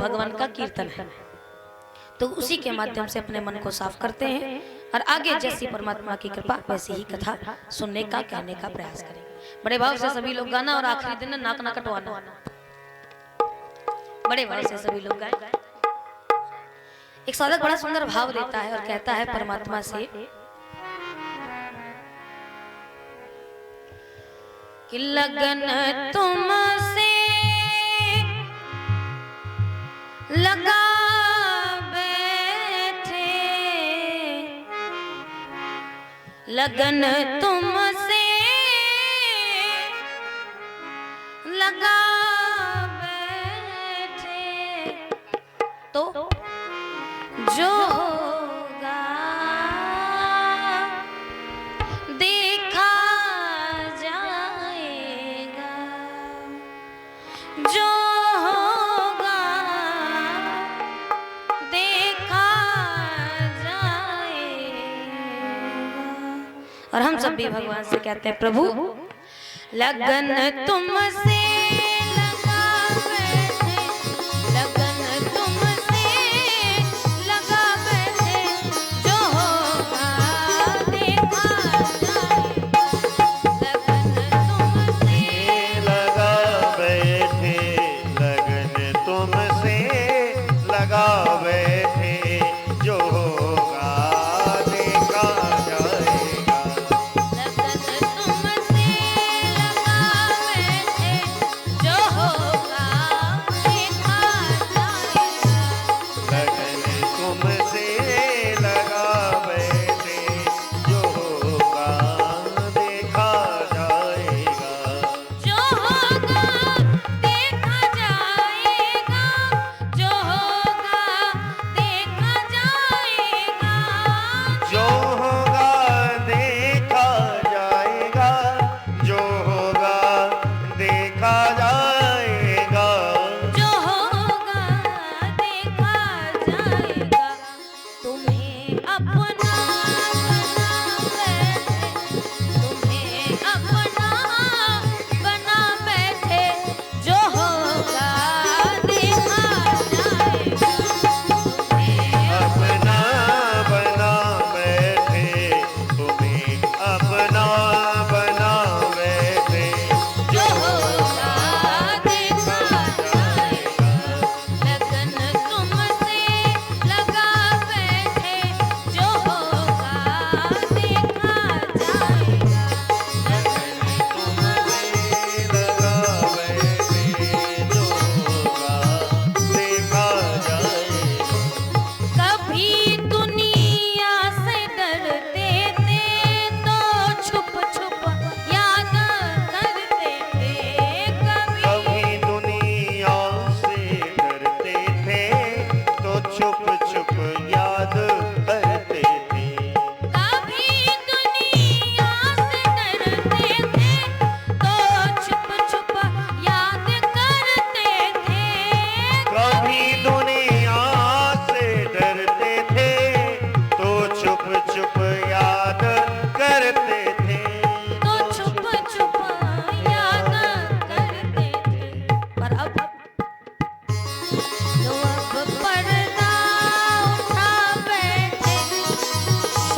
भगवान का कीर्तन है। तो उसी के माध्यम से अपने मन को साफ करते हैं और आगे जैसी परमात्मा की कृपा वैसी ही कथा सुनने का कहने का प्रयास करेंगे। बड़े भाव से सभी लोग गाना और आखिरी दिन नाक ना कटवाना। बड़े भाव से सभी लोग गाएं। एक साधक बड़ा सुंदर भाव देता है और कहता है परमात्मा से कि लगन तुमसे लगा बैठे, लगन तुमसे लगा बैठे, तो जो होगा देखा जाएगा, जो होगा देखा जाएगा। और हम सब भी भगवान से कहते हैं प्रभु लगन तुमसे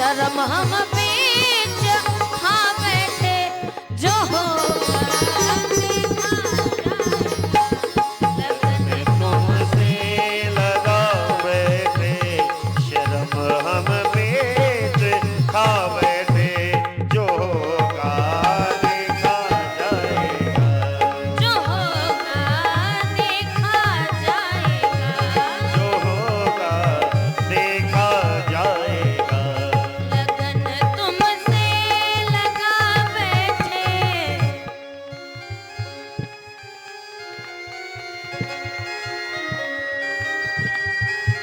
शर्म हम बीच खा बैठे, जो होगा देखा जाएगा। लगन तुमसे लगा बैठे, शर्म हम बीच खा बैठे, जो होगा देखा जाएगा, जो होगा देखा जाएगा, जो होगा देखा जाएगा।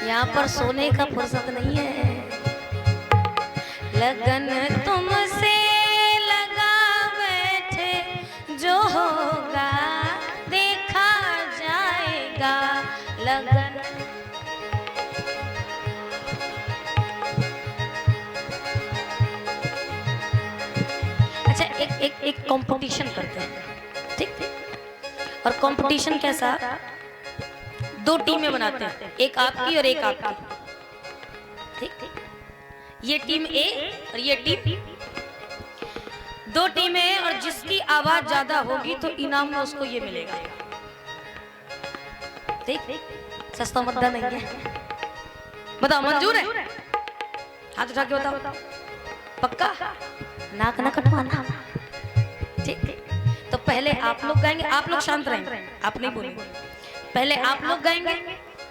यहाँ पर सोने का फुर्सत नहीं है। लगन तुमसे लगा बैठे, जो होगा देखा जाएगा। लगन अच्छा एक कंपटीशन करते हैं, ठीक। और कंपटीशन कैसा? दो टीमें बनाते हैं, एक आपकी और एक आपकी। ठीक, ये टीम ए और ये टीम, दो टीमें हैं और जिसकी आवाज ज्यादा होगी तो इनाम में उसको ये मिलेगा। ठीक, सस्ता मुद्दा नहीं है। बताओ मंजूर है? हाथ उठा के बताओ। पक्का? नाक ना कटवाना। ठीक, तो पहले आप लोग गाएंगे, आप लोग शांत रहेंगे, आप नहीं बोलेंगे। पहले आप लोग गाएंगे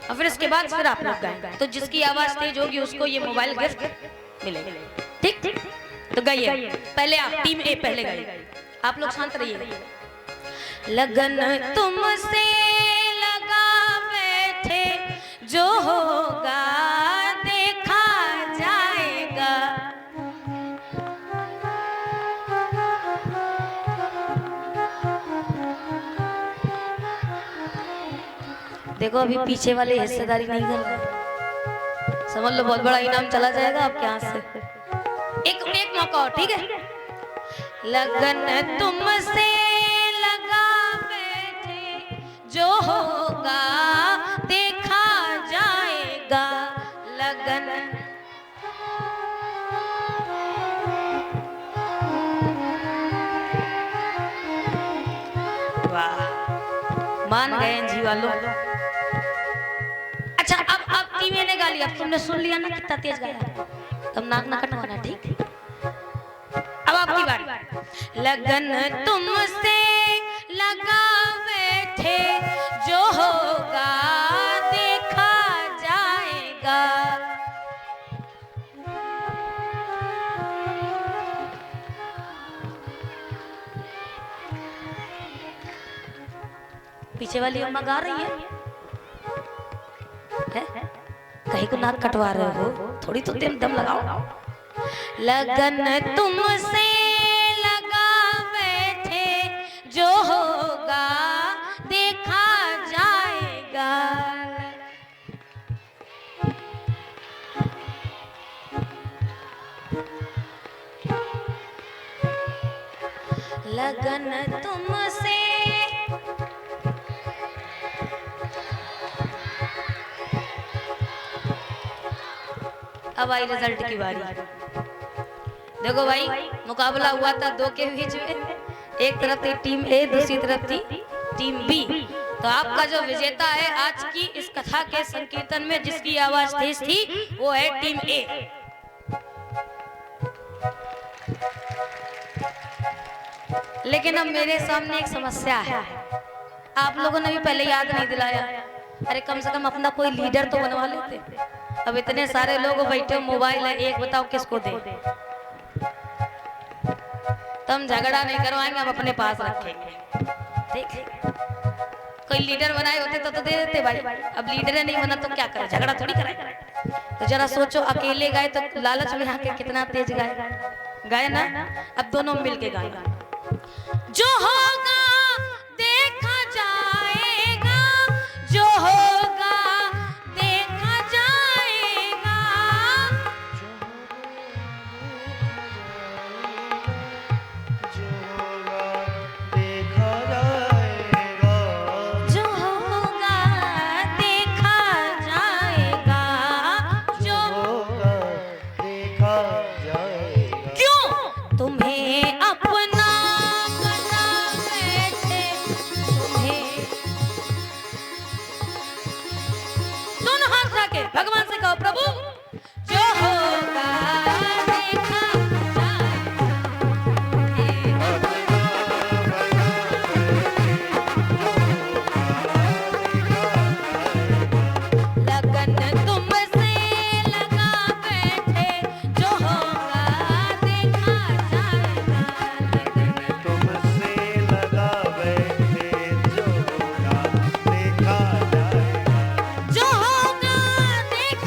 और फिर इसके बाद फिर आप लोग गाएंगे। तो जिसकी आवाज तेज होगी उसको ये मोबाइल गिफ्ट मिलेगा। ठीक, तो गाइए। पहले आप, टीम ए पहले गाइए, आप लोग शांत रहिए। लगन तुमसे लगा बैठे, जो होगा देखा जाएगा। देखो अभी पीछे वाले हिस्सेदारी नहीं कर रहे, समझ लो बहुत बड़ा इनाम चला जाएगा आपके हाथ से। एक मौका और, ठीक है? लगन तुमसे लगा बैठे, जो होगा देखा जाएगा। लगन वाह, मान गए जी वालों। अच्छा, अब टीमें ने गा लिया, तुमने सुन लिया ना कितना तेज गाया, तब नाक ना कटवाना। ठीक, अब आपकी बारी। लगन तुमसे लगा बैठे, जो होगा देखा जाएगा। पीछे वाली अम्मा गा रही है? कहीं को नाक कटवा रहे हो, थोड़ी तो दम लगाओ। लगन तुमसे लगा बैठे, जो होगा देखा जाएगा। लगन तुमसे अब आई रिजल्ट की बारी। देखो भाई, मुकाबला हुआ था दो के बीच में, एक तरफ थी टीम ए, दूसरी तरफ थी टीम बी। तो आपका जो विजेता है आज की इस कथा के संकीर्तन में, जिसकी आवाज तेज थी, वो है टीम ए। लेकिन अब मेरे सामने एक समस्या है, आप लोगों ने भी पहले याद नहीं दिलाया। अरे कम से कम अपना कोई लीडर तो बनवा लेते। अब इतने सारे लोग बैठे, मोबाइल है, एक बताओ किसको दे? तुम झगड़ा नहीं करवाएंगे, हम अपने पास रखेंगे। ठीक, कोई लीडर बनाए होते तो दे देते भाई। अब लीडर नहीं बना तो क्या करे, झगड़ा थोड़ी कराए। तो जरा सोचो, अकेले गाए तो लालच में आके कितना तेज गाए ना। अब दोनों मिलके गाए। जो होगा देखा जाएगा, जो होगा देखा जाएगा। जो होगा देखा जाएगा। जो होगा देखा जाएगा। जो होगा देखा जाएगा। क्यों तुम्हें अपना बना बैठे, तुम्हें दोनों हाथ उठा के भगवान से कहो, प्रभु जो होगा देखा लगन तुमसे लगा बैठे, जो होगा देखा जाएगा। तुमसे लगा बैठे, जो होगा देखा जाएगा। जो होगा देखा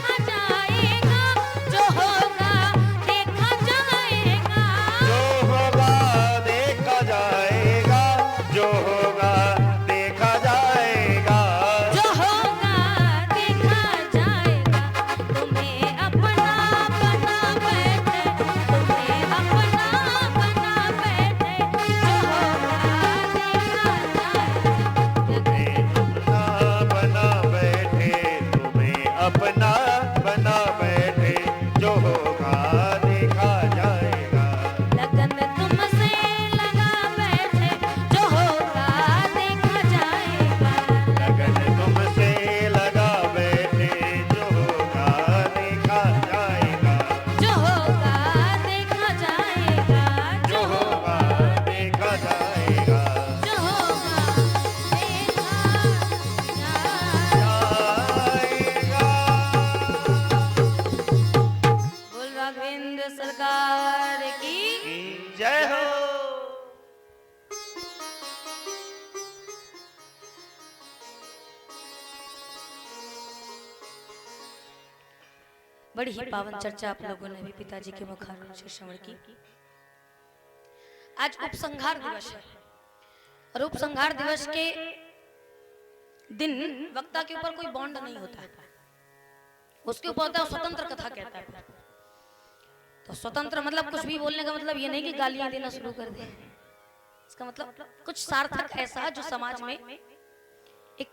अपना बना बैठे, जो होगा देखा जाएगा। लगन तुमसे लगा बैठे, जो होगा देखा जाएगा। लगन तुमसे लगा बैठे, जो होगा देखा जाएगा। जो होगा देखा जाएगा। जो होगा देखा जाएगा। जो होगा देखा जाएगा। बोल राघवेंद्र सरकार की। जय हो। बड़ी ही पावन चर्चा आप लोगों ने भी पिताजी के मुखारों से श्रवण की। आज उपसंहार दिवस है और उपसंहार दिवस के दिन वक्ता के ऊपर कोई बॉन्ड नहीं होता है, उसके ऊपर होता है स्वतंत्र कथा कहता है। तो स्वतंत्र मतलब कुछ भी बोलने का मतलब ये नहीं कि गालियां देना शुरू कर दे। इसका मतलब कुछ सार्थक ऐसा जो समाज में एक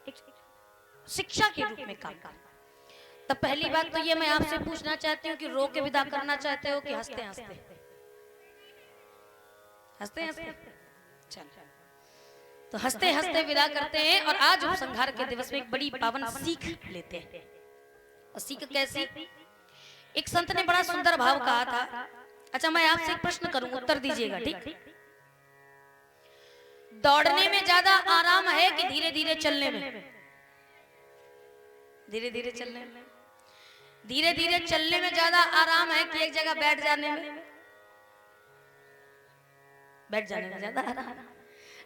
शिक्षा के रूप में काम करे। तब पहली बात तो ये मैं आपसे पूछना चाहती हूँ कि रो के विदा करना चाहते हो कि हंसते हंसते? हंसते हंसते चल, तो हंसते हंसते विदा करते हैं। और आज उपसंहार के दिवस में एक बड़ी पावन सीख लेते हैं। और सीख कैसी? एक संत ने बड़ा सुंदर भाव कहा था। अच्छा, मैं आपसे एक प्रश्न करूं, उत्तर दीजिएगा, ठीक? दौड़ने में ज्यादा आराम है कि धीरे धीरे चलने में? धीरे धीरे चलने में। धीरे धीरे चलने में ज्यादा आराम है कि एक जगह बैठ जाने में? बैठ जाने में ज्यादा आराम।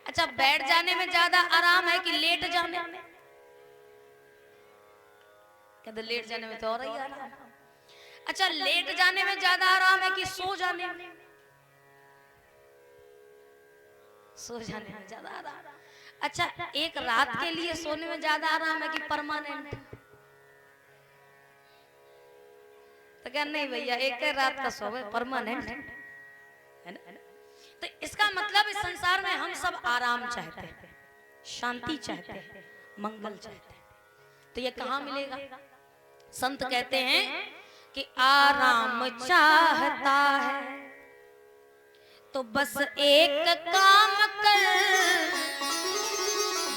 अच्छा, बैठ जाने में ज्यादा आराम है कि लेट जाने में? कहते लेट जाने में तो और ही आराम। अच्छा, लेट जाने में ज्यादा आराम है कि सो जाने में? सो जाने में ज्यादा आराम। अच्छा, एक रात के लिए सोने में ज्यादा आराम है कि परमानेंट? तो क्या नहीं भैया, एक रात का सो है, परमानेंट है ना? तो इसका मतलब इस संसार में हम सब आराम चाहते हैं, शांति चाहते हैं, मंगल चाहते हैं। तो ये कहाँ मिलेगा? संत कहते हैं कि आराम चाहता है तो बस एक काम कर,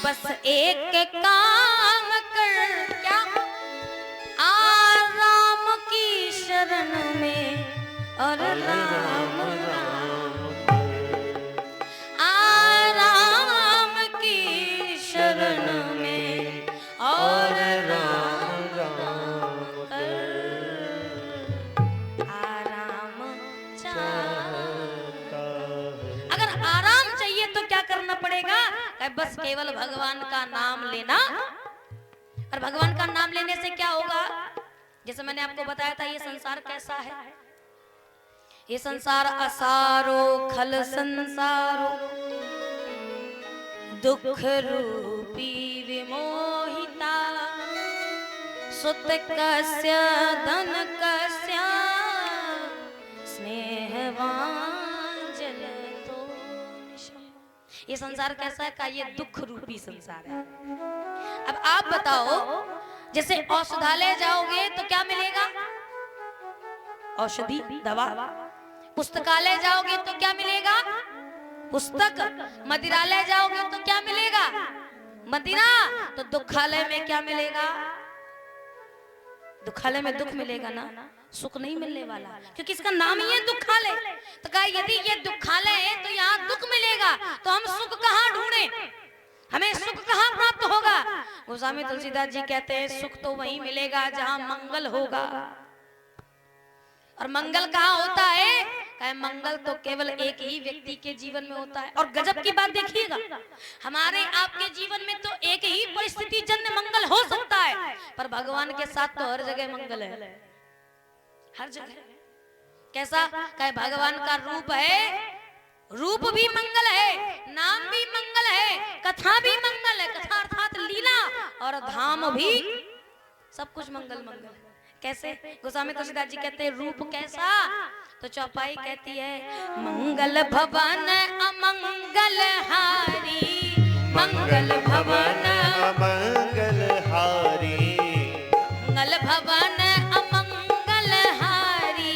बस एक काम कर। क्या? आराम की शरण में और राम राम, आराम की शरण में और राम राम कर। आराम चाहता। अगर आराम चाहिए तो क्या करना पड़ेगा? बस केवल भगवान का नाम लेना। और भगवान का नाम लेने से क्या होगा? जैसे मैंने आपको बताया था, ये संसार कैसा है? ये संसार असारो खल संसारो, दुख रूपी विमोहिता, सुत कस्य धन कस्य स्नेहवान जलतो निशम। ये संसार कैसा है? का ये दुख रूपी संसार है। अब आप बताओ, जैसे औषधालय जाओगे तो क्या मिलेगा? औषधि, दवा। पुस्तकालय जाओगे तो क्या मिलेगा? पुस्तक। मदिरालय जाओगे तो क्या मिलेगा? मदिरा। तो दुखालय में क्या मिलेगा? दुखालय में दुख मिलेगा ना, सुख नहीं मिलने वाला, क्योंकि इसका नाम ही है दुखालय। तो कहा यदि ये दुखालय है तो यहाँ दुख मिलेगा, तो हम सुख कहाँ ढूंढे? हमें सुख कहाँ प्राप्त होगा? गोस्वामी तुलसीदास जी कहते हैं सुख तो वहीं मिलेगा जहाँ मंगल होगा। और मंगल कहाँ होता है? कहे मंगल तो केवल एक ही व्यक्ति के जीवन में होता है। और गजब की बात देखिएगा, हमारे आपके जीवन में तो एक ही परिस्थिति जन्य मंगल हो सकता है, पर भगवान के साथ तो हर जगह मंगल है, हर जगह। कैसा? कहे भगवान का रूप है, रूप भी मंगल है, नाम भी मंगल है, कथा भी मंगल है। कथा अर्थात लीला, और धाम भी, सब कुछ मंगल मंगल। कैसे? गोस्वामी तुलसीदास जी कहते हैं रूप कैसा? तो चौपाई कहती है मंगल भवन अमंगल हारी, मंगल भवन अमंगल हारी, मंगल भवन अमंगल हारी,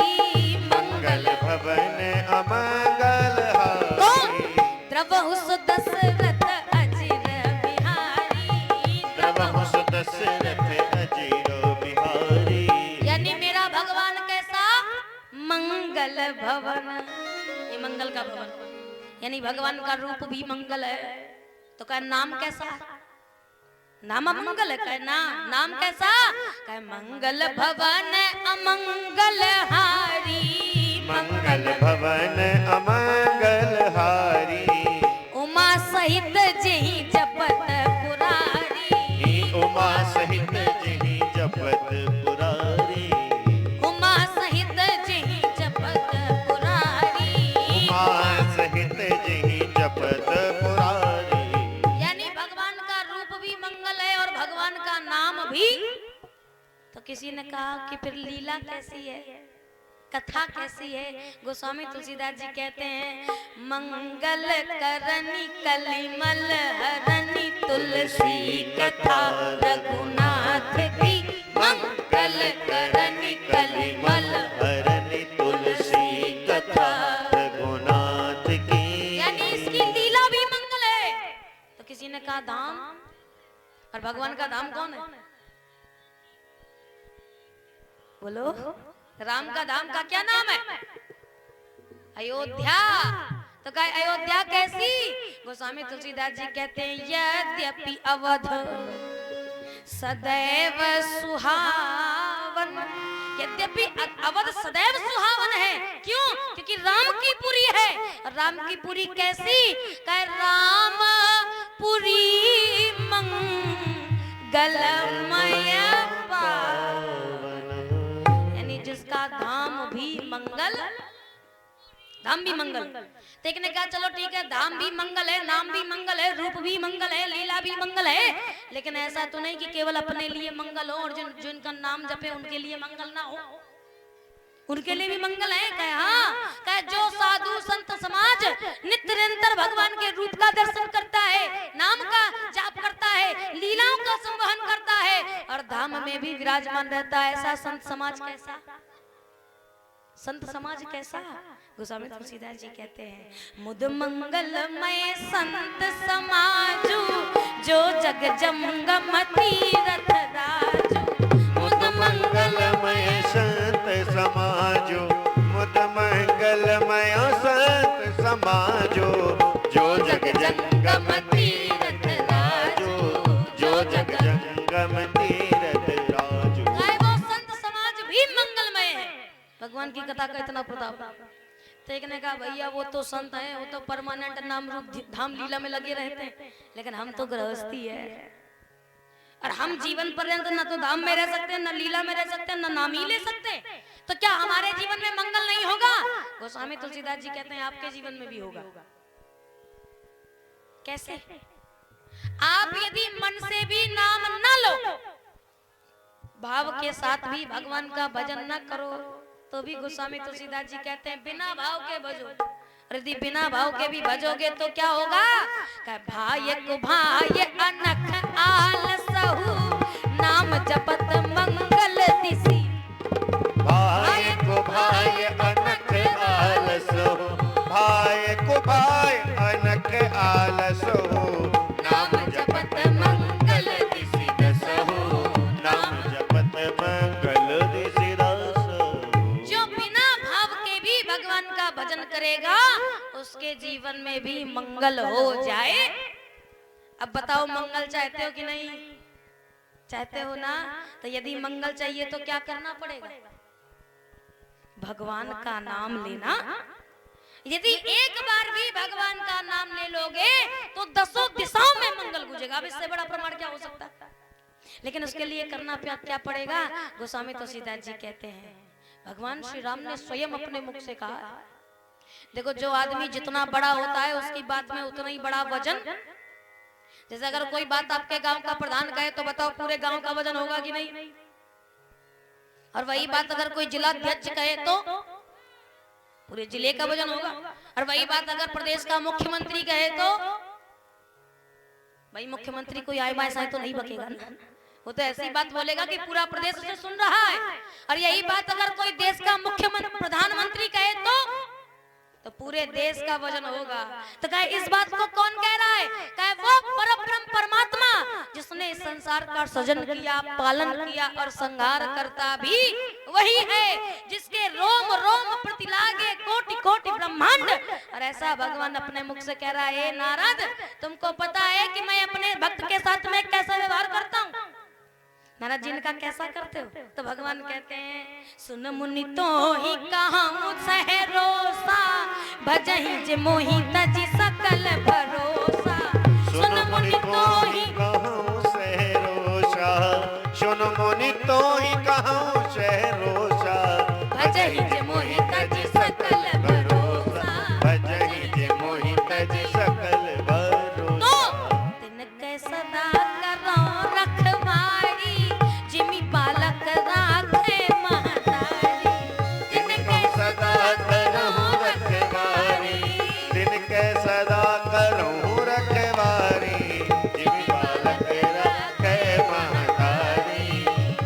मंगल भवन अमंगल हारी, द्रवहु दशरथ अजिर बिहारी, द्रवहु दशरथ अजिर बिहारी। यानी मेरा भगवान कैसा मंगल भवन, ये मंगल का भवन, यानी भगवान का रूप भी मंगल है। तो क्या नाम कैसा है? नाम अमंगल है, क्या नाम कैसा? क्या मंगल भवन अमंगल हारी, मंगल भवन अमंगल हारी, उमा सहित जही जपत पुरारी, उमा सहित जही जपत पुरारी, उमा सहित जही जपत पुरारी, उमा सहित जही जपत पुरारी। यानी भगवान का रूप भी मंगल है और भगवान का नाम भी। तो किसी ने कहा कि फिर लीला कैसी है, कथा कैसी है? गोस्वामी तुलसीदास जी कहते हैं, मंगल करनी कलिमल हरनी तुलसी कथा रघुनाथ की, मंगल करनी कलिमल। हरनि तुलसी कथा रघुनाथ की। यानी इसकी लीला भी मंगल है। तो किसी ने कहा धाम, और भगवान का धाम कौन है? बोलो, राम का धाम का क्या नाम है? अयोध्या। तो क्या अयोध्या कैसी? गोस्वामी तुलसीदास जी कहते हैं, यद्यपि अवध सदैव सुहावन, यद्यपि अवध सदैव सुहावन है। क्यों? क्योंकि राम की पुरी है। और राम की पुरी कैसी? कह राम पुरी मंगलमय पावन, यानी जिसका धाम भी मंगल, धाम भी मंगल। तो एक ने कहा चलो ठीक है, धाम भी मंगल है, नाम भी मंगल है, रूप भी मंगल है, लीला भी मंगल है, लेकिन ऐसा तो नहीं कि केवल अपने लिए मंगल हो और जिनका नाम जपे उनके लिए मंगल ना हो, उनके लिए भी मंगल है। कहे हाँ, कहे जो साधु संत समाज नित्य निरंतर भगवान के रूप का दर्शन करता है, नाम का जाप करता है, लीलाओं का संवहन करता है और धाम में भी विराजमान रहता है, ऐसा संत समाज कैसा? संत समाज कैसा? गोस्वामी तुलसीदास जी कहते हैं, मुद मंगलमय संत समाजु, जो जग जंगम तीरथ राजू, मुद मंगलमय संत समाजो, मुद मंगलमय संत समाजो, जो जग जंगम तीरथ राजो, जो जग जंगम तीरथ राजो। वो संत समाज भी मंगलमय है। भगवान की कथा का इतना प्रताप। तो एक ने कहा भैया वो तो संत है, वो तो परमानेंट नाम रूप धाम लीला में लगे रहते हैं, लेकिन हम तो गृहस्थी है और हम जीवन पर्यंत न तो धाम में रह सकते हैं, न लीला में रह सकते हैं, न नाम ही ले सकते हैं। तो क्या हमारे जीवन में मंगल नहीं होगा? गोस्वामी तुलसीदास जी कहते हैं आपके जीवन में भी होगा। कैसे? आप यदि मन से भी नाम न लो, भाव के साथ भी भगवान का भजन न करो, तो भी गोस्वामी तुलसीदास जी कहते हैं बिना भाव के भजो। यदि बिना भाव के भी भजोगे तो क्या होगा? भाई को भाई अनख आलसहु, नाम जपत मंगल दिसी। भाई को भाई अनख आलस हो, भाई को भाई अनख आलस हो, नाम जपत मंगल दिसि दस हो, नाम जपत मंगल दिसि दस हो। जो बिना भाव के भी भगवान का भजन करेगा उसके जीवन में भी मंगल हो जाए। अब बताओ मंगल चाहते हो कि नहीं? चाहते हो ना? तो यदि मंगल चाहिए तो क्या करना पड़ेगा? भगवान का नाम लेना। यदि एक बार भी भगवान का नाम ले लोगे तो दसों दिशाओं में मंगल गुजेगा। अब इससे बड़ा प्रमाण क्या हो सकता है? लेकिन उसके लिए करना क्या पड़ेगा? गोस्वामी तुलसीदास जी कहते हैं, भगवान श्री राम ने स्वयं अपने मुख से कहा, देखो जो आदमी जितना बड़ा होता है उसकी बात में उतना ही बड़ा वजन। जैसे अगर कोई बात आपके गांव का प्रधान कहे तो बताओ पूरे गांव का वजन होगा कि नहीं? और वही बात अगर कोई जिलाध्यक्ष कहे तो पूरे जिले का वजन होगा। और वही बात अगर प्रदेश का मुख्यमंत्री कहे तो भाई मुख्यमंत्री कोई आए बाएं तो नहीं बकेगा ना, वो तो ऐसी बात बोलेगा कि पूरा प्रदेश उसे सुन रहा है। और यही बात अगर कोई देश का मुख्यमंत्री प्रधानमंत्री कहे तो पूरे देश का वजन होगा। तो कहे इस बात को कौन कह रहा है? कहे वो परब्रह्म परमात्मा जिसने इस संसार का सृजन किया, पालन किया और संहार करता भी वही है, जिसके रोम रोम प्रति लागे कोटि कोटि ब्रह्मांड। और ऐसा भगवान अपने मुख से कह रहा है, नारद तुमको पता है कि मैं अपने भक्त के साथ में कैसा व्यवहार करता हूँ? नारद जी ने कहा कैसा करते हो? तो भगवान कहते हैं, सुन मुनि तो ही कहूँ सहरोसा, भजहि जे मोहि तजि सकल भरोसा। सुन मुनि तो ही कहूँ सहरोसा, सुन मुनि तो ही कहूँ सहरोसा, भजहि जे मोहि तजि सकल भरोसा, भजहि जे मोहि तजि सकल भरोसा। तिनके सदा करो रखवारी, जिमि बालक राखे महतारी। तिनके सदा करहूँ रखवारी, तिनके सदा करहूँ रखवारी, जिमि बालक राखे महतारी,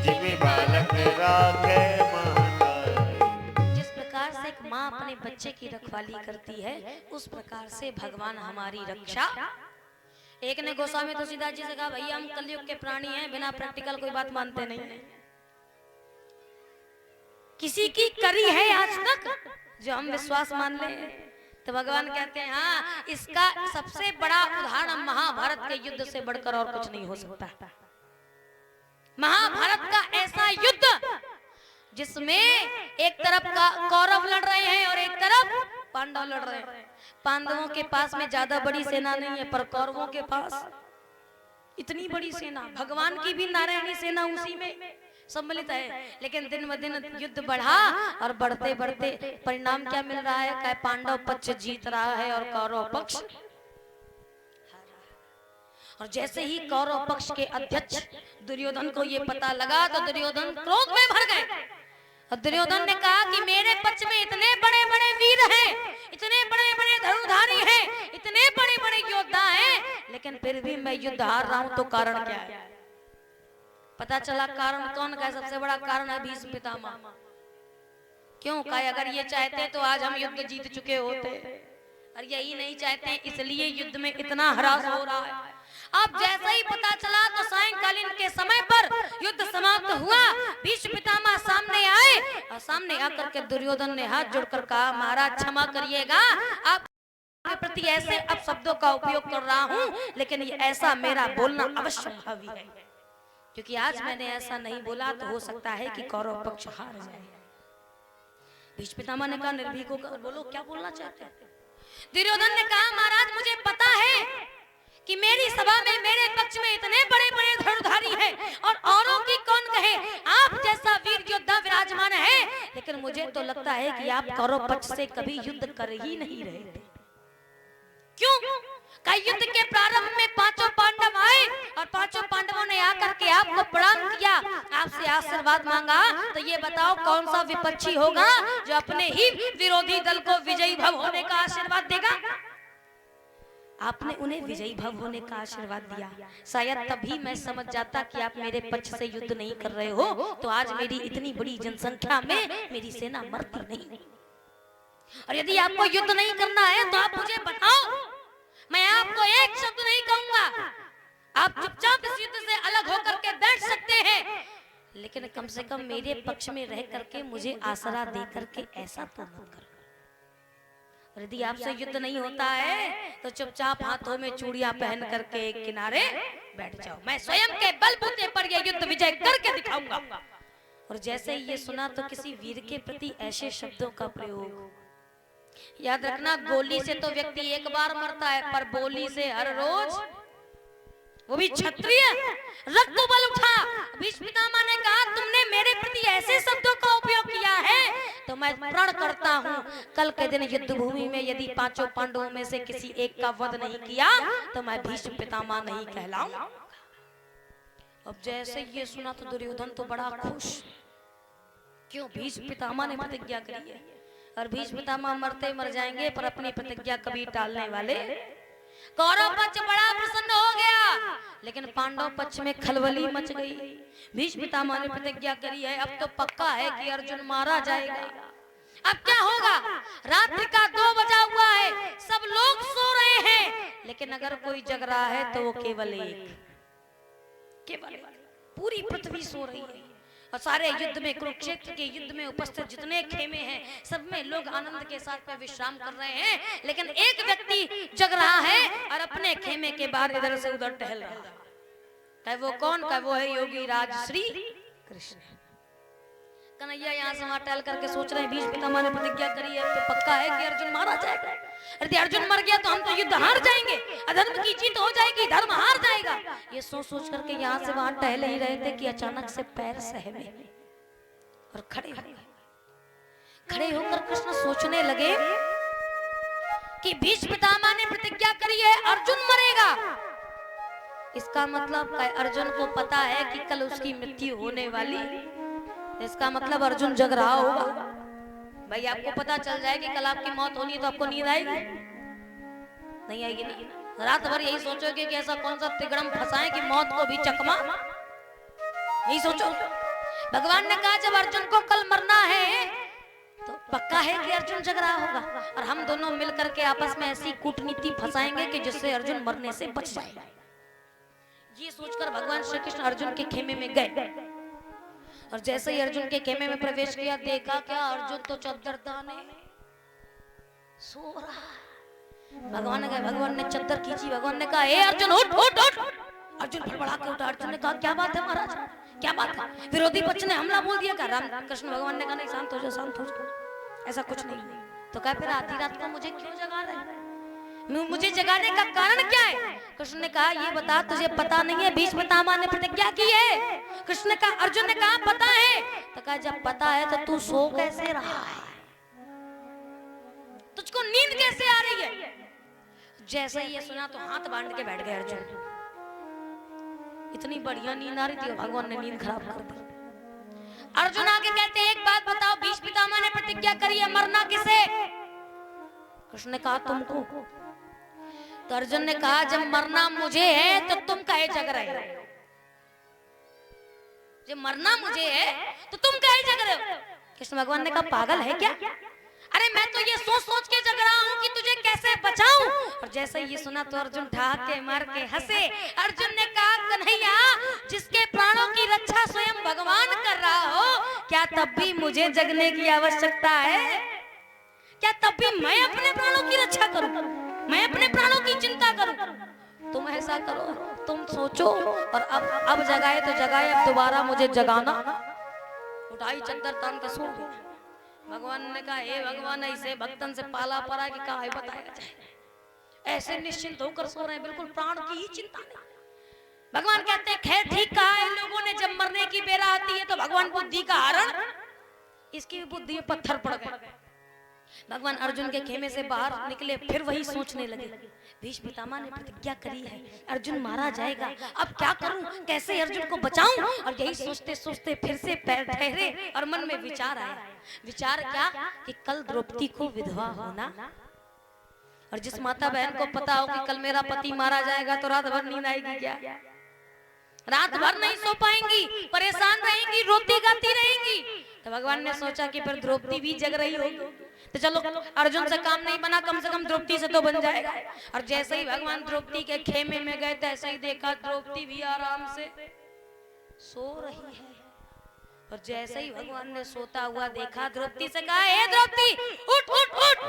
जिमि बालक राखे महतारी। जिस प्रकार से एक माँ अपने बच्चे की रखवाली करती है, उस प्रकार से भगवान हमारी रक्षा। एक ने गोस्वामी तुलसीदास जी से कहा, भैया हम कलयुग के प्राणी हैं, बिना प्रैक्टिकल कोई बात मानते नहीं। किसी की करी है आज तक जो हम विश्वास मान ले? तो भगवान कहते हैं, हाँ, इसका सबसे बड़ा उदाहरण महाभारत के युद्ध से बढ़कर और कुछ नहीं हो सकता। महाभारत का ऐसा युद्ध जिसमें एक तरफ का कौरव लड़ रहे हैं और एक तरफ पांडव लड़ रहे हैं। पांडवों के पास में ज्यादा बड़ी सेना नहीं है, पर कौरवों के पास इतनी बड़ी सेना। भगवान की भी नारायणी सेना उसी में सम्मिलित है। लेकिन दिन ब दिन युद्ध बढ़ा और बढ़ते बढ़ते परिणाम क्या मिल रहा है? क्या पांडव पक्ष जीत रहा है और कौरव पक्ष। और जैसे ही कौरव पक्ष के अध्यक्ष दुर्योधन को ये पता लगा तो दुर्योधन क्रोध में भर गए। और दुर्योधन ने कहा कि मेरे पक्ष में इतने बड़े बड़े वीर हैं, इतने बड़े बड़े धनुर्धारी हैं, इतने बड़े बड़े योद्धा हैं, लेकिन फिर भी मैं युद्ध हार रहा हूं। तो कारण क्या है? पता चला कारण कौन का? सबसे बड़ा कारण है भीष्म पितामह। क्यों? कहा अगर ये चाहते तो आज हम युद्ध जीत चुके होते, और यही नहीं चाहते, इसलिए युद्ध में इतना ह्रास हो रहा है। अब जैसा ही पता चला तो सायंकालीन के समय पर युद्ध समाप्त हुआ। भीष्म पितामह सामने आए और सामने आकर के दुर्योधन ने हाथ जोड़कर कहा, महाराज क्षमा करिएगा, आप के प्रति ऐसे अपशब्दों का उपयोग कर रहा हूँ, लेकिन ये ऐसा मेरा बोलना अवश्य संभव है, क्योंकि आज मैंने ऐसा नहीं बोला तो हो सकता है कि कौरव पक्ष हार जाए। भीष्म पितामह ने कहा, निर्भीक होकर बोलो, क्या बोलना चाहते हैं? दुर्योधन ने कहा, महाराज मुझे पता है कि मेरी सभा में मेरे पक्ष में इतने बड़े बड़े धनुर्धारी हैं और औरों की कौन कहे, आप जैसा वीर योद्धा विराजमान है, लेकिन मुझे तो लगता है कि आप कौरव पक्ष से कभी युद्ध कर ही नहीं रहे थे। क्यों? का युद्ध के प्रारंभ में पांचों पांडव आए और पांचों पांडवों ने आकर के आपको प्रणाम किया, आपसे आशीर्वाद मांगा। तो ये बताओ कौन सा विपक्षी होगा जो अपने ही विरोधी दल को विजयी भव होने का आशीर्वाद देगा? आपने उन्हें विजयी भव होने का आशीर्वाद दिया। शायद तभी मैं समझ जाता कि आप मेरे पक्ष से युद्ध नहीं कर रहे हो, तो आज मेरी इतनी बड़ी जनसंख्या में मेरी सेना मरती नहीं। और यदि आपको युद्ध नहीं करना है तो आप मुझे बताओ, मैं आपको एक शब्द नहीं कहूंगा, आप चुपचाप इस युद्ध से अलग होकर के बैठ सकते हैं, लेकिन कम से कम मेरे पक्ष में रह करके मुझे आसरा दे करके ऐसा तो मत करो। यदि आपसे युद्ध नहीं होता है तो चुपचाप हाथों में चूड़ियां पहन करके एक किनारे बैठ जाओ, मैं स्वयं के बलबूते पर यह युद्ध विजय करके दिखाऊंगा। और जैसे ही ये सुना तो किसी वीर के प्रति ऐसे शब्दों का प्रयोग। याद रखना, गोली से तो व्यक्ति एक बार मरता है, पर बोली से हर रोज, वो भी क्षत्रिय, रक्त बल उठा। भीष्म पितामह ने कहा, तुमने मेरे प्रति ऐसे शब्दों का उपयोग किया है तो मैं प्रण करता हूँ कल के दिन युद्ध भूमि में यदि पांचों पांडवों में से किसी एक का वध नहीं किया तो मैं भीष्म पितामह नहीं कहलाऊं। अब जैसे ये सुना तो दुर्योधन तो बड़ा खुश। क्यों? भीष्म पितामह ने प्रतिज्ञा करी है और भीष्म पितामह मरते मर जाएंगे पर अपनी प्रतिज्ञा कभी टालने वाले। कौरव पक्ष बड़ा प्रसन्न हो गया, लेकिन पांडव पक्ष में खलबली मच गई। भीष्म पितामह ने प्रतिज्ञा करी है, अब तो पक्का है कि अर्जुन मारा जाएगा। अब क्या होगा? रात्रि का 2 बजा हुआ है, सब लोग सो रहे हैं, लेकिन अगर कोई जग रहा है तो वो केवल एक, पूरी पृथ्वी सो रही है। और सारे युद्ध में, कुरुक्षेत्र के युद्ध में उपस्थित जितने खेमे हैं, सब में लोग आनंद के साथ में विश्राम कर रहे हैं, लेकिन एक व्यक्ति जग रहा है और अपने खेमे के बाहर इधर से उधर टहल रहा है। कहे वो कौन? कहे वो है योगी राज श्री कृष्ण। कन्हैया यहाँ से वहां टहल करके सोच रहे हैं, भीष्म पितामह ने प्रतिज्ञा करी है, तो पक्का है कि अर्जुन मारा जाएगा। यदि अर्जुन मर गया तो हम तो युद्ध हार जाएंगे, अधर्म की जीत हो जाएगी, धर्म हार जाएगा। ये सोच सोच करके यहाँ से वहां टहल ही रहे थे कि अचानक से पैर सहमे और खड़े हो गए। खड़े होकर कृष्ण सोचने लगे कि भीष्म पितामह ने प्रतिज्ञा करी है अर्जुन मरेगा। इसका मतलब अर्जुन को पता है कि कल उसकी मृत्यु होने वाली, इसका मतलब अर्जुन जग रहा होगा। भाई आपको पता चल जाए कि कल आपकी मौत होनी है तो आपको नींद आएगी? नहीं आएगी ना। रात भर यही सोचोगे कि ऐसा कौन सा तिगड़म फंसाए कि मौत को भी चकमा, यही सोचो। भगवान ने कहा जब अर्जुन को कल मरना है तो पक्का है कि अर्जुन जग रहा होगा, और हम दोनों मिलकर के आपस में ऐसी कूटनीति फंसाएंगे कि जिससे अर्जुन मरने से बच जाएगा। ये सोचकर भगवान श्री कृष्ण अर्जुन के खेमे में गए, और जैसे ही अर्जुन के खेमे में प्रवेश किया, देखा क्या? अर्जुन तो चद्दर दाने सो रहा। भगवान ने चद्दर खींची। भगवान ने कहा, ए अर्जुन उठ उठ उठ। अर्जुन फड़फड़ा के उठा। अर्जुन ने कहा, क्या बात है महाराज, क्या बात है? विरोधी पक्ष ने हमला बोल दिया क्या? राम कृष्ण भगवान ने कहा, नहीं शांत हो जाओ, शांत हो जाओ, ऐसा कुछ नहीं। तो कहा फिर आधी रात को मुझे क्यों जगा रहे हैं? मुझे जगाने का कारण क्या है? कृष्ण ने कहा, ये बता, तुझे पता नहीं है भीष्म पितामह ने प्रतिज्ञा की है? कृष्ण ने कहा, अर्जुन ने कहा पता है। तो कहा जब पता है तो तू सो कैसे रहा है? तुझको नींद कैसे आ रही है? जैसे ही ये सुना तो हाथ बांध के बैठ गए अर्जुन। इतनी बढ़िया नींद आ रही थी, भगवान ने नींद खराब कर दी। अर्जुन आगे कहते, एक बात बताओ, भीष्म पितामह ने प्रतिज्ञा करी है, मरना किसे? कृष्ण ने कहा तुमको। तो अर्जुन ने कहा जब मरना मुझे है तो तुम काहे जग रहे हो? जब मरना मुझे है तो तुम काहे जग रहे हो? कृष्ण भगवान ने कहा पागल है क्या? अरे मैं तो ये सोच सोच के जग रहा हूँ कि तुझे कैसे बचाऊं। और जैसे ये सुना तो अर्जुन ठहाके मार के हंसे। अर्जुन ने कहा कन्हैया, जिसके प्राणों की रक्षा स्वयं भगवान कर रहा हो, क्या तब भी मुझे जगने की आवश्यकता है? क्या तब भी मैं अपने प्राणों की रक्षा करूं? मैं अपने प्राणों की चिंता करूं? तुम ऐसा करो, तुम सोचो, और अब जगाए तो जगाए, अब दोबारा मुझे जगाना। उठाई चद्दर तान के सो गए। भगवान ने कहा, हे भगवान, ऐसे भक्तन से पाला पड़ा कि काहे बताया जाए? ऐसे निश्चिंत होकर सो रहे हैं, बिल्कुल प्राण की ही चिंता नहीं। भगवान कहते हैं, खैर ठीक कहा, इन लोगों ने जब मरने की बेरा आती है तो भगवान बुद्धि का हरण, इसकी बुद्धि में पत्थर पड़ गए। भगवान अर्जुन के खेमे से बाहर निकले, फिर वही सोचने लगे, भीष्म पितामह ने प्रतिज्ञा करी है, अर्जुन मारा जाएगा, अब क्या करूं, कैसे अर्जुन को बचाऊं? और यही सोचते सोचते फिर से पैर ठहरे और मन में विचार आया। विचार क्या? कि कल द्रौपदी को विधवा होना, और जिस माता बहन को पता हो कि कल मेरा पति मारा जाएगा तो रात भर नींद आएगी क्या? रात भर नहीं सो पाएंगी, परेशान रहेंगी, रोती गाती रहेंगी। तो भगवान ने सोचा कि फिर द्रौपदी भी जग रही होगी, तो चलो अर्जुन से काम नहीं बना, कम से कम द्रौपदी से तो बन जाएगा। और जैसे ही भगवान द्रौपदी के खेमे में गए तो ऐसे ही देखा द्रौपदी भी आराम से सो रही है। और जैसे ही भगवान ने सोता हुआ देखा, द्रौपदी से कहा, हे द्रौपदी उठ उठ उठ।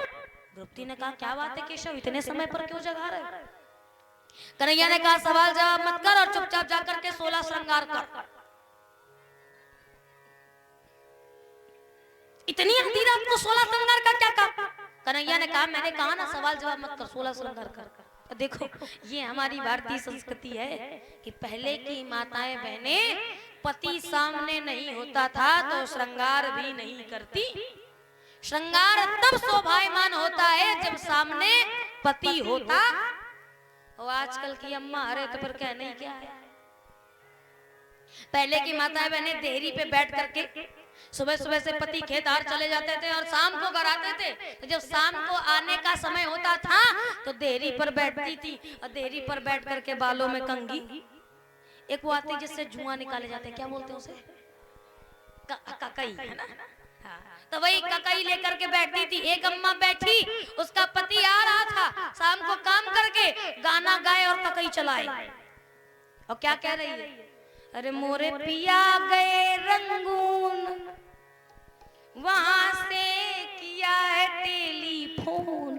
द्रौपदी ने कहा, क्या बात है केशव, इतने समय पर क्यों जगा रहे हो? कन्हैया ने कहा, सवाल जवाब मत कर और चुपचाप जाकर के 16 श्रृंगार कर। इतनी आधी रात को 16 श्रृंगार का क्या काम? कन्हैया ने कहा, मैंने कहा ना सवाल जवाब मत कर, 16 श्रृंगार कर। देखो ये हमारी भारतीय संस्कृति है कि पहले की माताएं बहनें, पति सामने नहीं होता था तो श्रृंगार भी नहीं करती। श्रृंगार तब शोभायमान होता है जब सामने पति होता। और आजकल की अम्मा, अरे तो फिर कहने ही क्या है। पहले की माताएं बहनें देहरी पे बैठ करके सुबह सुबह से पति खेतार चले जाते थे और शाम को घर आते थे, तो जब शाम को आने का समय होता था तो देहरी पर बैठती थी और देहरी पर बैठ करके बालों में कंघी, एक वो आती जिससे जुआ निकाले जाते हैं, क्या बोलते हैं उसे, ककई है ना, हाँ। तो वही ककई लेकर के बैठती थी। एक अम्मा बैठी, उसका पति आ रहा था शाम को काम करके, गाना गाए और ककई चलाए और क्या कह रही है, अरे मोरे पिया गए रंगून, वहां से किया है टेलीफोन।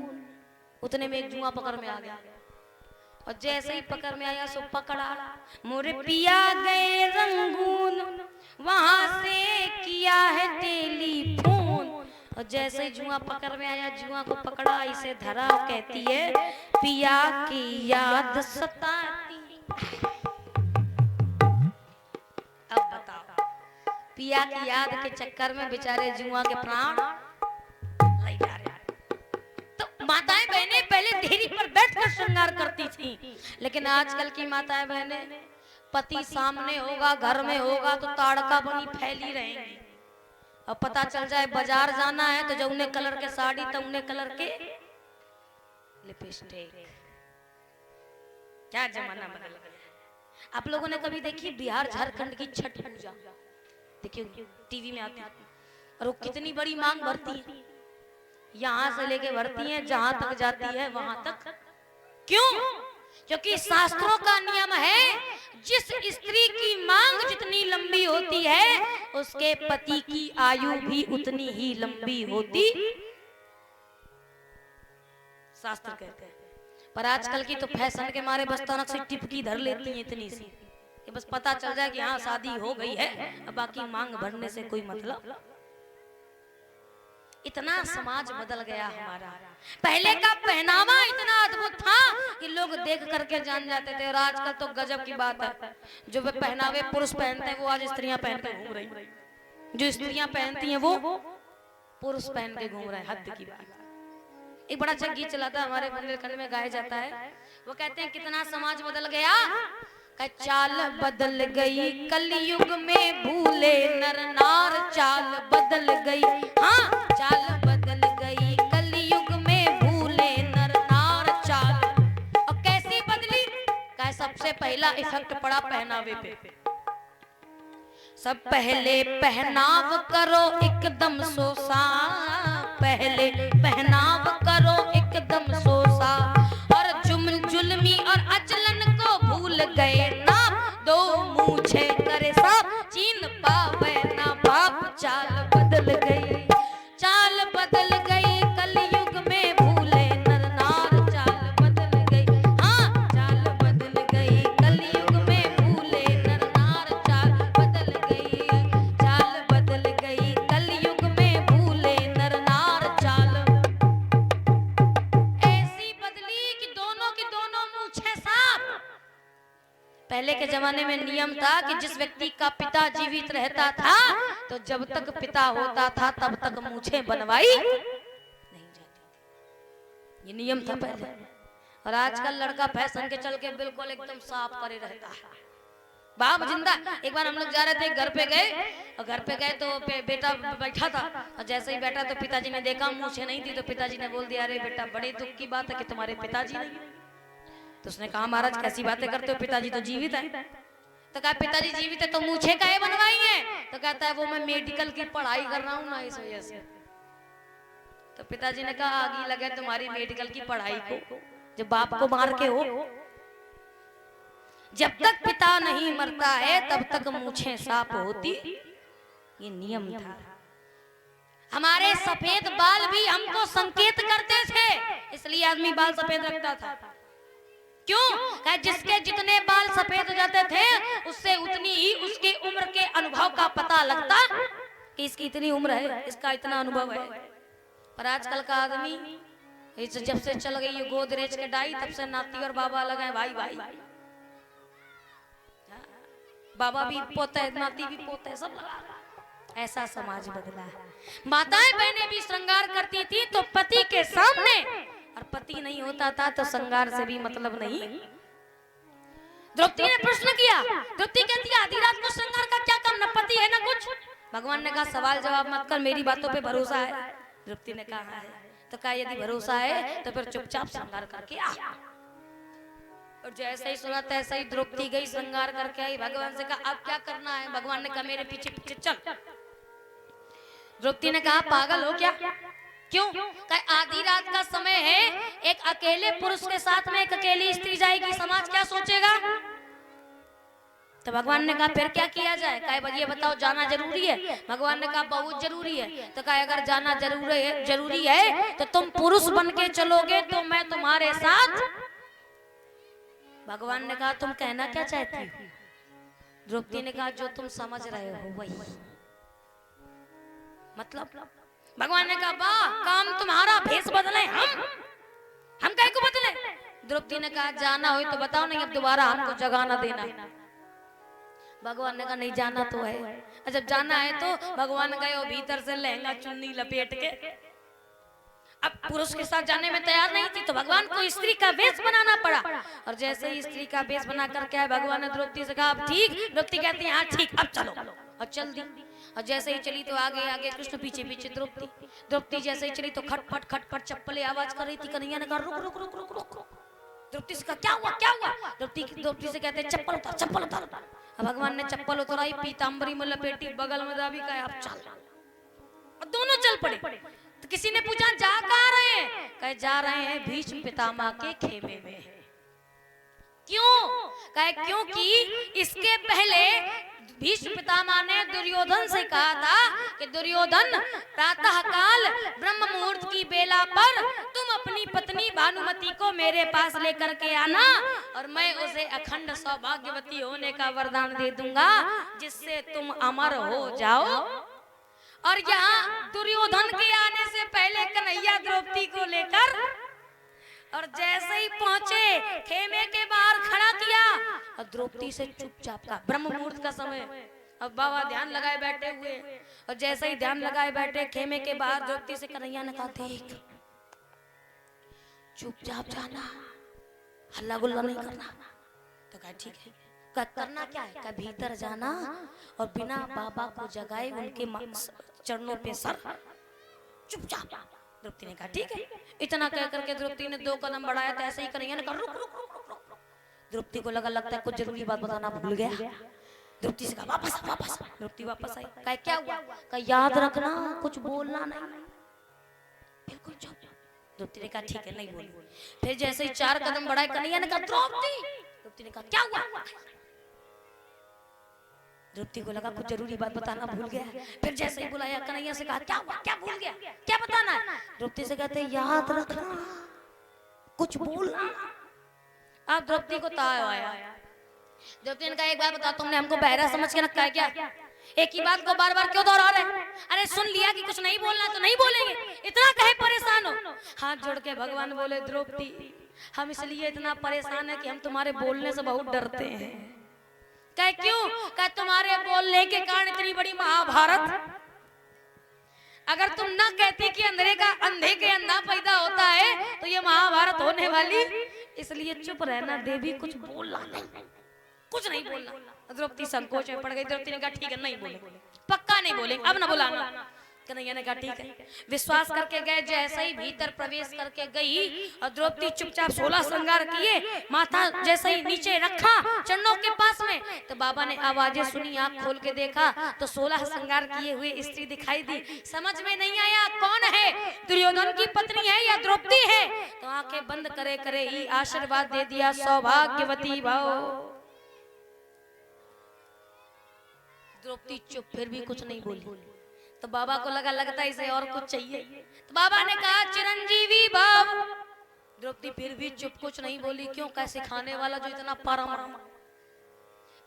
उतने में एक जुआ पकड़ में आ गया और जैसे ही पकड़ में आया सो पकड़ा, मोरे पिया गए रंगून, वहां से किया है टेलीफोन। और जैसे ही जुआ पकड़ में आया, जुआ को पकड़ा, इसे धरा और कहती है पिया की याद सताती। अब बताओ, पिया की याद के चक्कर में बेचारे जुआ के प्राण ले जा रहे हैं। तो माताएं बहनें पहले देहरी पर बैठकर श्रृंगार करती थी, लेकिन आजकल की माताएं बहनें पति सामने होगा, घर में होगा तो ताड़का बनी फैली रहेंगी। अब पता चल जाए बाजार जाना है तो जौने कलर के साड़ी तौने कलर के लिपस्टिक। क्या जमाना बदल गया। आप लोगों ने कभी देखी बिहार झारखंड की छठ पूजा? देखिए टीवी में आती है और वो कितनी बड़ी मांग भरती है, यहाँ से लेके भरती है जहां तक जाती है वहां तक। क्यों? क्योंकि शास्त्रों का नियम है, जिस स्त्री की मांग जितनी लंबी होती है उसके पति की आयु भी उतनी ही लंबी होती, शास्त्र कहते हैं। पर आजकल की तो फैशन के मारे बस तनक से टिपकी धर लेती है इतनी सी कि बस पता चल जाए कि हाँ शादी हो गई है, अब बाकी मांग भरने से कोई मतलब। इतना समाज बदल गया हमारा। पहले का पहनावा इतना अद्भुत था कि लोग देख करके जान जाते थे, और आजकल तो गजब की बात है, जो वे पहनावे पुरुष पहनते हैं वो आज स्त्रियां पहन के घूम रही, जो स्त्रियां पहनती हैं वो पुरुष पहन के घूम रहे हैं। हद की बात। एक बड़ा अच्छा गीत चला था हमारे बुंदेलखंड में, गाया जाता है, वो कहते हैं कितना समाज बदल गया, चाल बदल गई कलयुग में भूले नर नार, चाल बदल गई, हाँ चाल बदल गई कलयुग में भूले नर नार चाल। और कैसी बदली? क्या सबसे पहला इफेक्ट पड़ा पहनावे पे। सब पहले पहनाव करो एकदम सोसा, पहले पहनाव करो एकदम सोसा, और जुल्मी और अचलन को भूल गए ना, दो मूछे करे सब चीन पावे ना बाप। चाल बदल गई, चाल बदल गई कलयुग में भूले नर नार, चाल बदल गई, हाँ चाल बदल गई कलयुग में भूले नर नार, चाल बदल गई, चाल बदल गई कलयुग में भूले नर नार चाल। ऐसी बदली कि दोनों की दोनों मूछें साफ। पहले के जमाने में नियम था कि जिस व्यक्ति का पिता जीवित रहता था तो जब तक पिता होता था तब तक मूछें बनवाई नहीं जाती, ये नियम था पहले। और आजकल लड़का फैशन के चल के बिल्कुल एकदम साफ करे रहता है, बाप जिंदा। एक बार हम लोग जा रहे थे, घर पे गए, और घर पे गए तो बेटा बैठा था, और जैसे ही बैठा तो पिताजी ने देखा मूछें नहीं थी, तो पिताजी ने बोल दिया, अरे बेटा बड़े दुख की बात है कि तुम्हारे पिताजी नहीं। तो उसने कहा महाराज कैसी बातें करते हो, पिताजी तो जीवित है। तो कहा पिताजी जीवित है तो मूछें काहे बनवाई है? तो कहता है वो मैं मेडिकल की पढ़ाई कर रहा हूँ ना, इस वजह से। तो पिताजी ने कहा आगे लगे तुम्हारी मेडिकल की पढ़ाई को, जब बाप को मार के हो। जब तक पिता नहीं मरता है तब तक मूछें साफ होती, ये नियम था। हमारे सफेद बाल भी हमको संकेत करते थे, इसलिए आदमी बाल सफेद रखता था। क्यों? जिसके जितने बाल सफेद हो जाते थे उससे उतनी ही उसके उम्र के अनुभव का पता लगता कि इसकी इतनी उम्र है, इसका इतना अनुभव है। पर आजकल का आदमी जब से चल गई ये गोदरेज के डाई, तब से नाती और बाबा लगे भाई भाई, बाबा भी पोता है, नाती भी पोता है, सब लगा। ऐसा समाज बदला है। माताएं बहनें भी श्रृंगार करती थी तो पति के सामने, और पति नहीं होता था तो श्रृंगार से भी मतलब नहीं। द्रौपदी ने प्रश्न किया, द्रौपदी कहती है आधी रात को श्रृंगार का क्या काम, न पति है ना कुछ, भगवान ने कहा सवाल जवाब मत कर, मेरी बातों पे भरोसा है? द्रौपदी ने कहा है। तो कहा यदि भरोसा है तो फिर चुपचाप श्रृंगार करके आ। और जैसे ही सुना तैसे ही द्रौपदी गई, श्रृंगार करके आई। भगवान से कहा अब क्या करना है? भगवान ने कहा मेरे पीछे पीछे चल। द्रौपदी ने कहा पागल हो क्या? क्यों? कहा आधी रात का समय है, एक अकेले पुरुष के साथ में एक अकेली स्त्री जाएगी, समाज क्या सोचेगा? तो भगवान ने कहा फिर क्या किया जाए? कहा ये बताओ जाना जरूरी है? भगवान ने कहा बहुत जरूरी है। तो कहा अगर जाना जरूरी है तो तुम पुरुष बन के चलोगे तो मैं तुम्हारे साथ। भगवान ने कहा तुम कहना क्या चाहती हो? द्रौपदी ने कहा जो तुम समझ रहे हो वही। मतलब भगवान ने कहा वाह, काम तुम्हारा, भेष बदले हम कहीं को बदले? द्रौपदी ने कहा जाना हो तो बताओ, नहीं अब दोबारा हमको जगह ना देना। भगवान ने कहा नहीं जाना तो है। जब जाना है तो भगवान गए और भीतर से लहंगा चुन्नी लपेट के, अब पुरुष के साथ जाने में तैयार नहीं थी तो भगवान को स्त्री का वेश बनाना पड़ा। और जैसे ही स्त्री का वेश बना करके आए, भगवान ने द्रौपदी से कहा अब ठीक? द्रौपदी कहती है हाँ ठीक, अब चलो। और चल दी। और जैसे ही चली तो आगे आगे कृष्ण, पीछे पीछे द्रौपदी। द्रौपदी जैसे ही चली तो खटपट खटपट चप्पलें आवाज कर रही थी। कन्हैया ने कहा रुक रुक रुक रुक रुक। द्रौपदी से कहा क्या हुआ क्या हुआ? द्रौपदी से कहते चप्पल उतार चप्पल उतार। भगवान ने चप्पल उतराई, पीतांबरी में लपेटी, बगल में दाबी, कहा अब चल। और दोनों चल पड़े। तो किसी ने पूछा जा कहाँ रहे हैं? कहे जा रहे हैं भीष्म पितामह के खेमे में। क्यों? कहे क्योंकि इसके पहले भीष्म पितामह ने दुर्योधन से कहा था कि दुर्योधन प्रातः काल ब्रह्म मुहूर्त की बेला पर तुम अपनी पत्नी भानुमति को मेरे पास लेकर के आना और मैं उसे अखंड सौभाग्यवती होने का वरदान दे दूंगा जिससे तुम अमर हो जाओ। और यहाँ दुर्योधन के आने से पहले कन्हैया द्रौपदी को लेकर और जैसे ही पहुंचे खेमे के बाहर खड़ा किया और द्रौपदी से चुपचाप का ब्रह्म मुहूर्त का समय। अब बाबा ध्यान लगाए बैठे हुए और जैसे ही ध्यान लगाए बैठे खेमे के बाहर द्रौपदी से कन्हैया ने कहा देख चुपचाप जाना, हल्ला गुल्ला नहीं करना। तो कहा ठीक है। कहा करना क्या है? कहा भीतर जाना और बिना बाबा को जगाए उनके चरणों पे सर चुपचाप। द्रौपदी ने कहा ठीक है। इतना कह करके द्रौपदी ने 2 कदम बढ़ाया तो ऐसे ही कन्हैया ने कहा रुक रुक रुक रुक। द्रौपदी को लगता है कुछ जरूरी बात बताना भूल गया। द्रौपदी से कहा वापस वापस। द्रौपदी वापस आई। कहा क्या हुआ? कहा याद रखना कुछ बोलना नहीं, बिल्कुल चुप। द्रौपदी ने कहा ठीक है नहीं बोली। फिर जैसे ही 4 कदम बढ़ाए कन्हैया ने कहा द्रौपदी। द्रौपदी ने कहा क्या हुआ? द्रौपदी को लगा कुछ जरूरी बात बताना भूल गया। फिर जैसे ही बुलाया कन्हैया से कहा क्या हुआ क्या भूल गया क्या बताना है? द्रौपदी से कहते याद रखना कुछ बोलना। अब द्रौपदी को ताव आया। द्रौपदी ने कहा एक बात बता, तुमने हमको बहरा समझ के रखा है क्या? एक ही बात को बार बार क्यों दोहरा रहे? अरे सुन लिया कि कुछ नहीं बोलना तो नहीं बोलेंगे, इतना कहे परेशान हो? हाथ जोड़ के भगवान बोले द्रौपदी हम इसलिए इतना परेशान है कि हम तुम्हारे बोलने से बहुत डरते हैं। कहे क्यों? कहे तुम्हारे बोलने के कारण इतनी बड़ी महाभारत। अगर तुम ना कहती कि अंधे के अंधा पैदा होता है तो ये महाभारत होने वाली, इसलिए चुप रहना देवी, कुछ बोलना नहीं, कुछ नहीं बोलना। द्रौपदी संकोच में पड़ गई। द्रौपदी ने कहा ठीक है नहीं बोले, पक्का नहीं बोले, अब ना बुलाना। कन्हैया ने कहा ठीक है। विश्वास करके गए। जैसे ही भीतर प्रवेश करके गई और द्रौपदी चुपचाप 16 श्रृंगार किए, माथा जैसे ही नीचे रखा चरणों के पास में, तो बाबा ने आवाजें सुनी, आंख खोल के देखा तो 16 श्रृंगार किए हुए स्त्री दिखाई दी। समझ में नहीं आया कौन है, दुर्योधन की पत्नी है या द्रौपदी है। तो आंखें बंद करे करे ही आशीर्वाद दे दिया सौभाग्यवती भव। द्रौपदी चुप, फिर भी कुछ नहीं बोली। तो बाबा को लगता है इसे और कुछ चाहिए। तो बाबा ने कहा चिरंजीवी भाव। द्रौपदी फिर भी चुप, कुछ नहीं बोली। क्यों? कैसे खाने वाला जो इतना परम,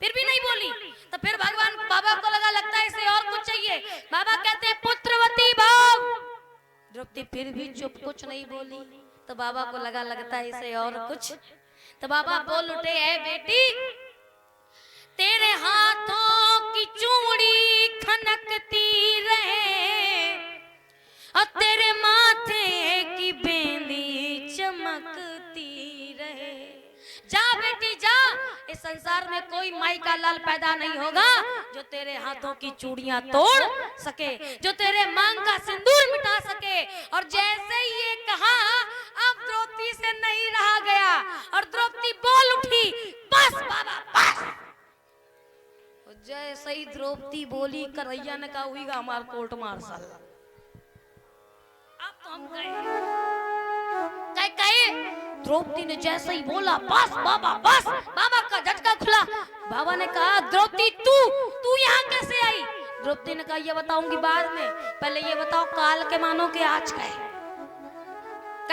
फिर भी नहीं बोली। तो फिर भगवान बाबा को लगता है इसे और कुछ चाहिए। बाबा कहते हैं पुत्रवती भाव। द्रौपदी फिर भी चुप, कुछ नहीं बोली। तो बाबा को लगता है इसे और कुछ। तो बाबा बोल उठे है बेटी तेरे हाथों की चूड़ी खनकती रहे और तेरे माथे की बेंदी चमकती रहे। जा बेटी जा, इस संसार में कोई माई का लाल पैदा नहीं होगा जो तेरे हाथों की चूड़ियां तोड़ सके, जो तेरे मांग का सिंदूर मिटा सके। और जैसे ही ये कहा, अब द्रौपदी से नहीं रहा गया और द्रौपदी बोल उठी, बस बाबा बस। जैसे ही द्रौपदी बोली, कन्हैया ने कहा हुईगा हमार कोर्ट मार्शल। अब तो हम कहे द्रौपदी ने जैसे ही बोला बस बाबा बस, बाबा का झटका खुला। बाबा ने कहा द्रौपदी तू यहाँ कैसे आई? द्रौपदी ने कहा ये बताऊंगी बाद में, पहले ये बताओ काल के मानो के आज का है।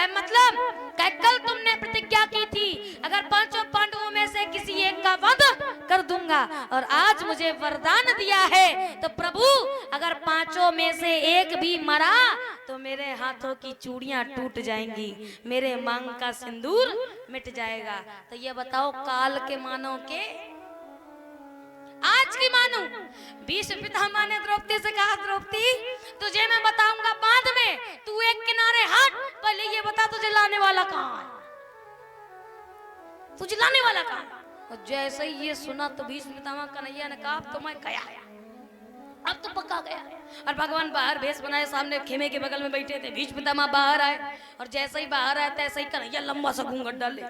मतलब कल तुमने प्रतिज्ञा की थी अगर पांचों पांडवों में से किसी एक का वध कर दूंगा, और आज मुझे वरदान दिया है तो प्रभु अगर पांचों में से एक भी मरा तो मेरे हाथों की चूड़ियां टूट जाएंगी, मेरे मांग का सिंदूर मिट जाएगा। तो ये बताओ काल के मानो के आज की मानू? भीष्म पितामह ने द्रौपदी से कहा द्रौपदी तुझे मैं बताऊंगा बाद में, तू एक किनारे हट, पहले ये बता तुझे लाने वाला कहाँ है? तुझे लाने वाला कहाँ है? और जैसे ही ये सुना तो भीष्म पितामह कन्हैया ने कहा अब तो मैं गया, अब तो पक्का गया। और भगवान बाहर भेष बनाए, सामने खेमे के बगल में बैठे थे। भीष्म पितामह बाहर आए और जैसे ही बाहर आए तैसे ही कन्हैया लंबा सा घूंघट डाले,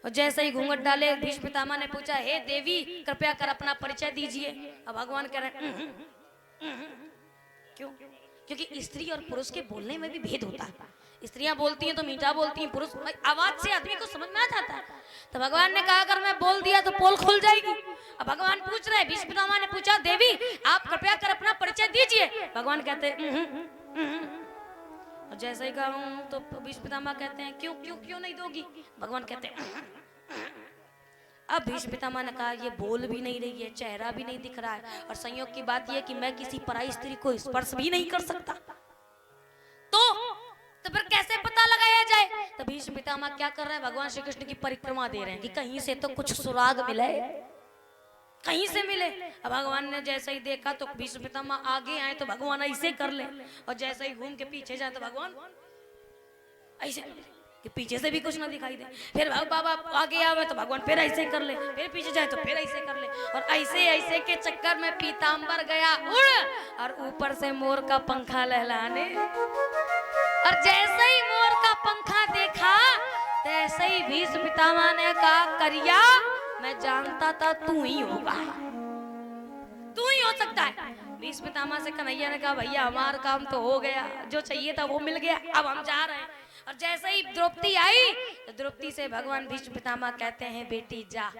और जैसे ही घूंघट डाले भीष्म पितामह ने पूछा हे देवी कृपया कर अपना परिचय दीजिए। अब भगवान कह रहे क्यों? क्योंकि स्त्री और पुरुष के बोलने में भी भेद होता है। स्त्रियां बोलती हैं तो मीठा बोलती हैं, पुरुष आवाज से आदमी को समझ में आ जाता है। तो भगवान ने कहा अगर मैं बोल दिया तो पोल खुल जाएगी। अब भगवान पूछ रहे, भीष्म पितामह ने पूछा देवी आप कृपया कर अपना परिचय दीजिए। भगवान कहते और जैसे ही कहा तो भीष्म पितामह कहते हैं क्यों क्यों क्यों नहीं दोगी? भगवान कहते हैं अब भीष्म पितामह ने कहा ये बोल भी नहीं रही है, चेहरा भी नहीं दिख रहा है, और संयोग की बात यह कि मैं किसी पराई स्त्री को स्पर्श भी नहीं कर सकता, तो फिर कैसे पता लगाया जाए? तो भीष्म पितामह क्या कर रहे हैं? भगवान श्री कृष्ण की परिक्रमा दे रहे हैं कि कहीं से तो कुछ सुराग मिले, कहीं से मिले। अब भगवान ने जैसे ही देखा तो भीष्म पितामह आगे आए तो भगवान ऐसे कर ले, और जैसे ही घूम के पीछे जाए तो भगवान ऐसे कि पीछे से भी कुछ ना दिखाई दे। फिर बाबा आगे आवे तो भगवान फिर ऐसे कर ले, फिर पीछे जाए तो फिर ऐसे कर ले, और ऐसे ऐसे के चक्कर में पीताम्बर गया उड़, और ऊपर से मोर का पंखा लहलाने। और जैसे ही मोर का पंखा देखा तैसे ही भीष्म पितामह ने कहा करिया मैं जानता था तू ही होगा, तू ही हो सकता है। भीष्म पितामह से कन्हैया ने कहा भैया हमारा काम तो हो गया, जो चाहिए था वो मिल गया, अब हम जा रहे हैं। और जैसे ही द्रौपदी आई तो द्रौपदी से भगवान भीष्म पितामह कहते हैं बेटी जा,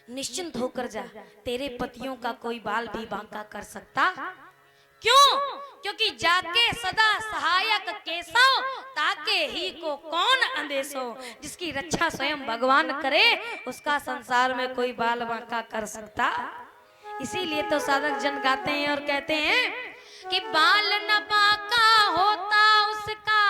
निश्चिंत होकर जा, तेरे पतियों का कोई बाल भी बांका कर सकता क्यों? क्योंकि जाके सदा सहायक केशव, ताके ही को कौन अंदेशो, जिसकी रक्षा स्वयं भगवान करे उसका संसार में कोई बाल बांका कर सकता। इसीलिए तो साधक जन गाते हैं और कहते हैं कि बाल न बांका होता उसका,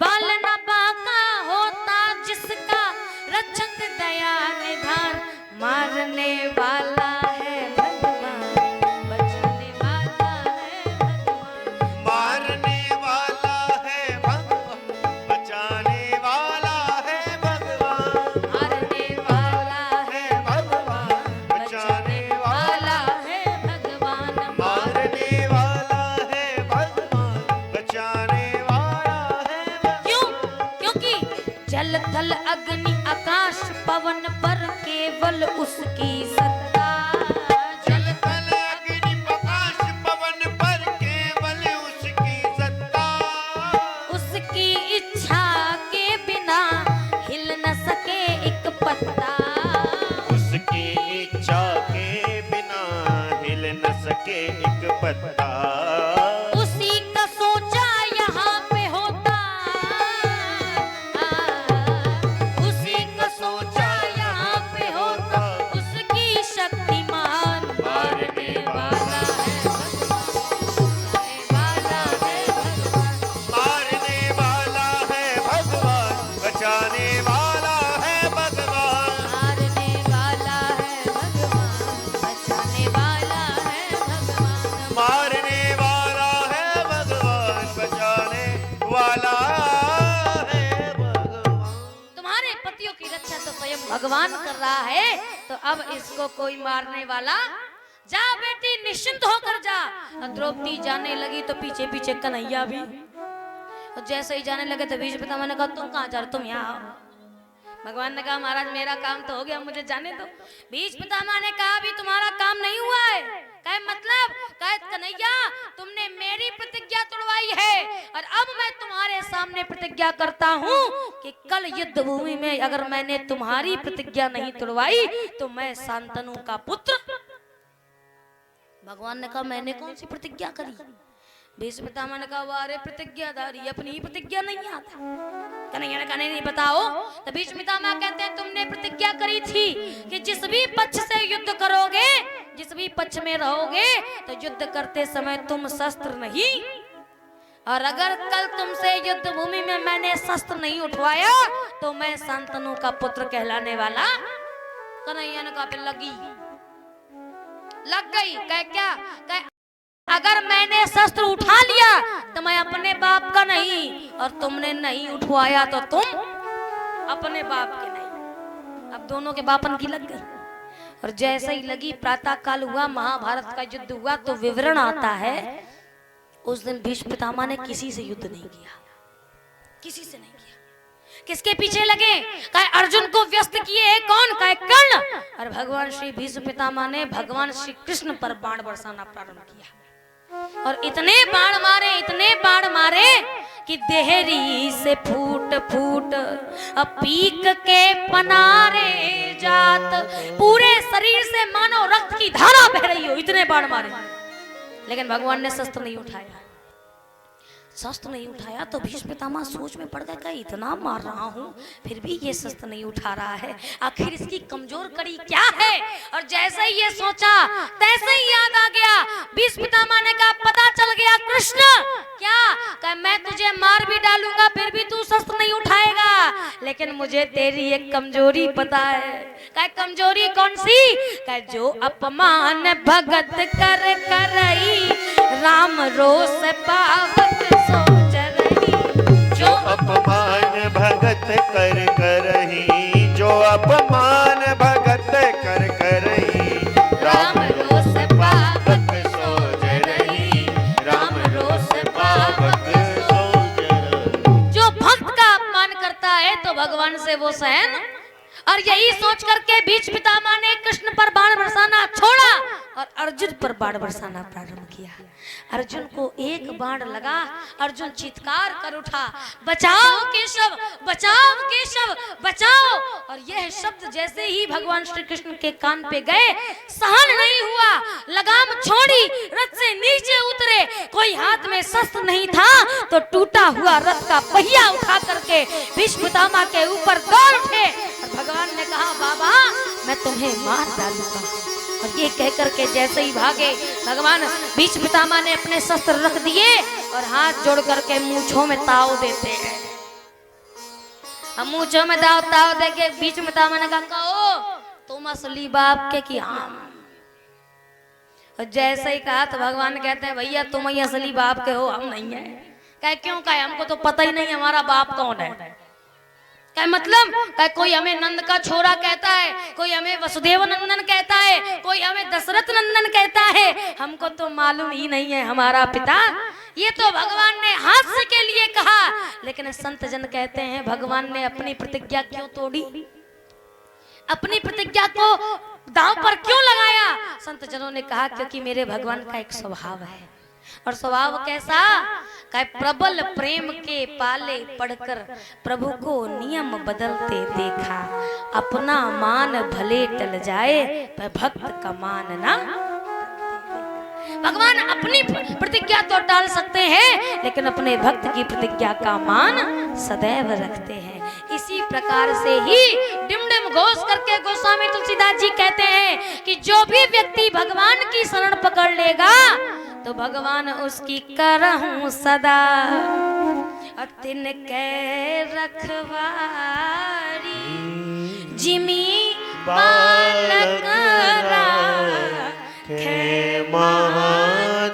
बाल न बांका होता जिसका, रक्षक दया निधान, मारने वाला है भगवान, बचाने वाला है भगवान, मारने वाला है भगवान, बचाने वाला है भगवान, मारने वाला है भगवान, बचाने वाला है भगवान, मारने वाला है भगवान, बचाने वाला है भगवान। क्यों? क्योंकि जल थल अग्नि आकाश पवन पर केवल उसकी सत्ता, जल थल अग्नि प्रकाश पवन पर केवल उसकी सत्ता, उसकी इच्छा के बिना हिल न सके एक पत्ता, उसकी इच्छा के बिना हिल न सके एक पत्ता, उसी का सोचा यहाँ पे होता, उसी का सोचा यहाँ पे होता, उसकी शक्तिमान, मारने वाला है मारने वाला है भगवान, बचाने वाला है भगवान, मारने वाला है भगवान, बचाने वाला है भगवान, मारने भगवान कर रहा है तो अब इसको कोई मारने वाला, जा बेटी निश्चिंत होकर जा। द्रौपदी जाने लगी तो पीछे पीछे कन्हैया भी, और जैसे ही जाने लगे तो बीच पितामह ने कहा तुम कहाँ जा रहे, तुम यहाँ आओ। भगवान ने कहा महाराज मेरा काम तो हो गया, मुझे जाने दो। बीच पितामह ने कहा अभी तुम्हारा काम नहीं हुआ है। कहे मतलब? कहे कन्हैया तुमने मेरी प्रतिज्ञा तोड़वाई है और अब मैं तुम्हारे सामने प्रतिज्ञा करता हूँ कि कल युद्ध भूमि में अगर मैंने तुम्हारी प्रतिज्ञा नहीं तोड़वाई तो मैं शांतनु का पुत्र। भगवान ने कहा मैंने कौन सी प्रतिज्ञा करी? भीष्म पितामह ने कहा वारे प्रतिज्ञाधारी अपनी ही प्रतिज्ञा नहीं आता। कन्हैया ने कहा नहीं बताओ। तो भीष्म पितामह कहते हैं तुमने प्रतिज्ञा करी थी कि जिस भी पक्ष से युद्ध करोगे, जिस भी पक्ष में रहोगे तो युद्ध करते समय तुम शस्त्र नहीं, और अगर कल तुमसे युद्ध भूमि में मैंने शस्त्र नहीं उठवाया तो मैं शांतनु का पुत्र कहलाने वाला। कन्हैया ने कहा फिर लग गई। कह क्या? कह अगर मैंने शस्त्र उठा लिया तो मैं अपने बाप का नहीं, और तुमने नहीं उठवाया तो तुम अपने बाप के नहीं। अब दोनों के बापन की लग गई। और जैसे ही लगी प्रातः काल हुआ, महाभारत का युद्ध हुआ तो विवरण आता है उस दिन भीष्म पितामह ने किसी से युद्ध नहीं किया, किसी से नहीं किया। किसके पीछे लगे? कहे अर्जुन को व्यस्त किए कौन? कहे कर्ण। और भगवान श्री भीष्म पितामह ने भगवान श्री कृष्ण पर बाण बरसाना प्रारंभ किया और इतने बाण मारे कि देहरी से फूट फूट पीक के पनारे जात, पूरे शरीर से मानो रक्त की धारा बह रही हो, इतने बाण मारे। लेकिन भगवान ने शस्त्र नहीं उठाया। शस्त्र नहीं उठाया तो भीष्म पितामह सोच में पड़ गए कि इतना मार रहा हूँ फिर भी ये शस्त्र नहीं उठा रहा है, आखिर इसकी कमजोर कड़ी क्या है? और जैसे ही ये सोचा तैसे ही याद आ गया। भीष्म पितामह ने कहा पता चल गया कृष्ण। क्या? कहा मैं तुझे मार भी डालूंगा फिर भी तू शस्त्र नहीं उठाएगा, लेकिन मुझे तेरी एक कमजोरी पता है। कहा कमजोरी कौन सी? कहा जो अपमान भगत कर करई राम रोष पावत सोच रही। जो अपमान भगत कर करही, जो अपमान भगत कर करही राम रोष पावत सोच रही, राम रोष पावत सोच रही। जो भक्त का अपमान करता है तो भगवान से वो सहन, और यही सोच करके भीष्म पितामह ने कृष्ण पर बाण बरसाना छोड़ा और अर्जुन पर बाण बरसाना प्रारंभ किया। अर्जुन को एक बाण लगा, अर्जुन चित्कार कर उठा बचाओ केशव, बचाओ केशव, बचाओ। और यह शब्द जैसे ही भगवान श्री कृष्ण के कान पे गए सहन नहीं हुआ, लगाम छोड़ी, रथ से नीचे उतरे। कोई हाथ में शस्त्र नहीं था तो टूटा हुआ रथ का पहिया उठा करके भीष्म पितामह के ऊपर दौड़ उठे और भगवान ने कहा बाबा मैं तुम्हें मार डालूंगा। और ये कह करके जैसे ही भागे भगवान भीष्म पितामह ने अपने शस्त्र रख दिए और हाथ जोड़ करके मूंछों में ताव देते हैं। हम मूंछों में ताव देके भीष्म पितामह ने कहा तुम असली बाप के कि हम। और जैसे ही कहा तो भगवान कहते हैं भैया तुम ही असली बाप के हो, हम नहीं है। कहे क्यों? कहे हमको तो पता ही नहीं हमारा बाप कौन है। क्या मतलब? कोई हमें नंद का छोरा कहता है, कोई हमें वसुदेव नंदन कहता है, कोई हमें दशरथ नंदन कहता है, हमको तो मालूम ही नहीं है हमारा पिता। ये तो भगवान ने हास्य के लिए कहा, लेकिन संत जन कहते हैं भगवान ने अपनी प्रतिज्ञा क्यों तोड़ी, अपनी प्रतिज्ञा को दांव पर क्यों लगाया? संत जनों ने कहा क्योंकि मेरे भगवान का एक स्वभाव है। और स्वभाव कैसा? कहे प्रबल प्रेम के पाले पढ़कर प्रभु को नियम बदलते देखा, अपना मान भले टल जाए पर भक्त का मान ना। भगवान अपनी प्रतिज्ञा तो टाल सकते हैं लेकिन अपने भक्त की प्रतिज्ञा का मान सदैव रखते हैं। इसी प्रकार से ही डिमडिम घोष करके गोस्वामी तुलसीदास जी कहते हैं कि जो भी व्यक्ति भगवान की शरण पकड़ लेगा तो भगवान उसकी करहूं सदा, तिनके रखवारी जिमी बालक राखे महतारी।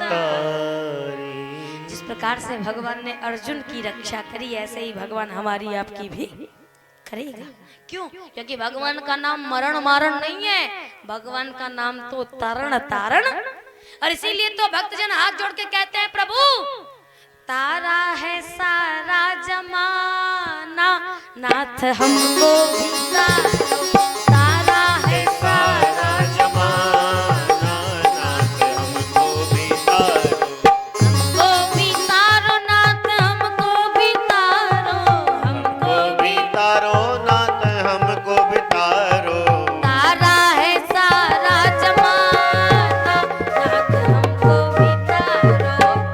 जिस प्रकार से भगवान ने अर्जुन की रक्षा करी ऐसे ही भगवान हमारी आपकी भी करेगा। क्यों? क्योंकि भगवान का नाम मरण मारण नहीं है, भगवान का नाम तो तरण तारण। और इसीलिए तो भक्तजन हाथ जोड़ के कहते हैं, प्रभु तारा है सारा जमाना, नाथ हमको भी तारो। तारा है सारा जमाना, नाथ हमको भी तारो। हमको भी तारो, नाथ हमको भी तारो। हमको भी तारो, नाथ हमको भी तारो। तारा है सारा जमाना, नाथ हमको भी तारो।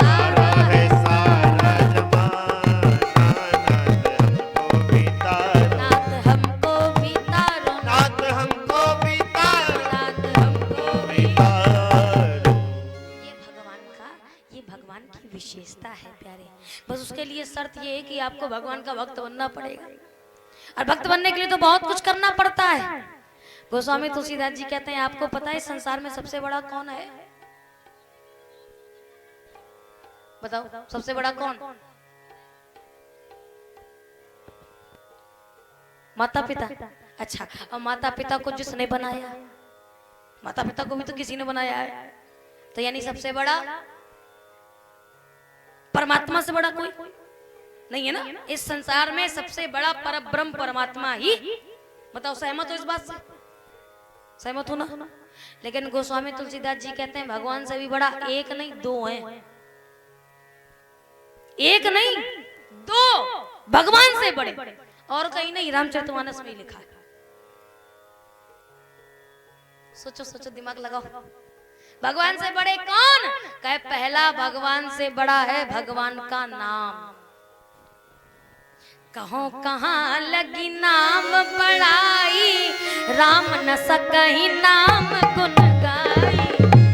तारा है सारा जमाना, नाथ हमको भी तारो। नाथ हमको भी तारो। नाथ हमको भी तारो, नाथ हमको भी तारो। ये भगवान की विशेषता है प्यारे। बस उसके लिए शर्त ये है कि आपको भगवान का भक्त बनना पड़ेगा, और भक्त बनने के लिए तो बहुत कुछ करना पड़ता है। गोस्वामी तुलसीदास जी कहते हैं, आपको पता है संसार में सबसे बड़ा कौन है? बताओ सबसे बड़ा कौन? माता पिता। अच्छा, और माता पिता को जिसने बनाया, माता पिता को भी तो किसी ने बनाया है, तो यानी सबसे बड़ा परमात्मा से बड़ा कोई नहीं है ना। इस संसार में सबसे बड़ा परब्रह्म परमात्मा ही। बताओ सहमत हो इस बात से? सहमत हो ना? लेकिन गोस्वामी तुलसीदास जी कहते हैं, भगवान से भी बड़ा एक नहीं दो हैं। एक नहीं दो भगवान से बड़े, और कहीं नहीं, रामचरितमानस में ही लिखा है। सोचो सोचो, दिमाग लगाओ। भगवान से बड़े कौन? कहे पहला भगवान से बड़ा है भगवान का नाम। कहो कहाँ लगी नाम बड़ाई, राम न सकहि नाम गुन गाई।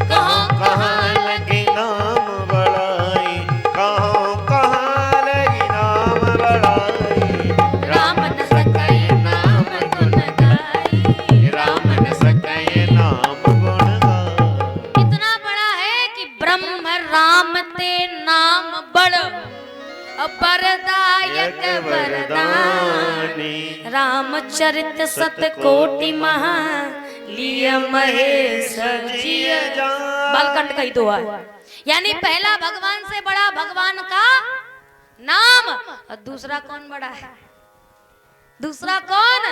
कहो कहाँ लगी नाम बड़ाई, कहाँ लगी नाम बड़ाई। राम न सकहि नाम गुन गाई। राम न सके नाम गुण गाई। इतना बड़ा है कि ब्रह्म राम ते नाम बड़, वरदायक वरदानी। रामचरित सतकोटि महा, लिय महेश जिय जान। बालकंड का ही दुआ है। यानी पहला भगवान से बड़ा भगवान का नाम, और दूसरा कौन बड़ा है? दूसरा कौन?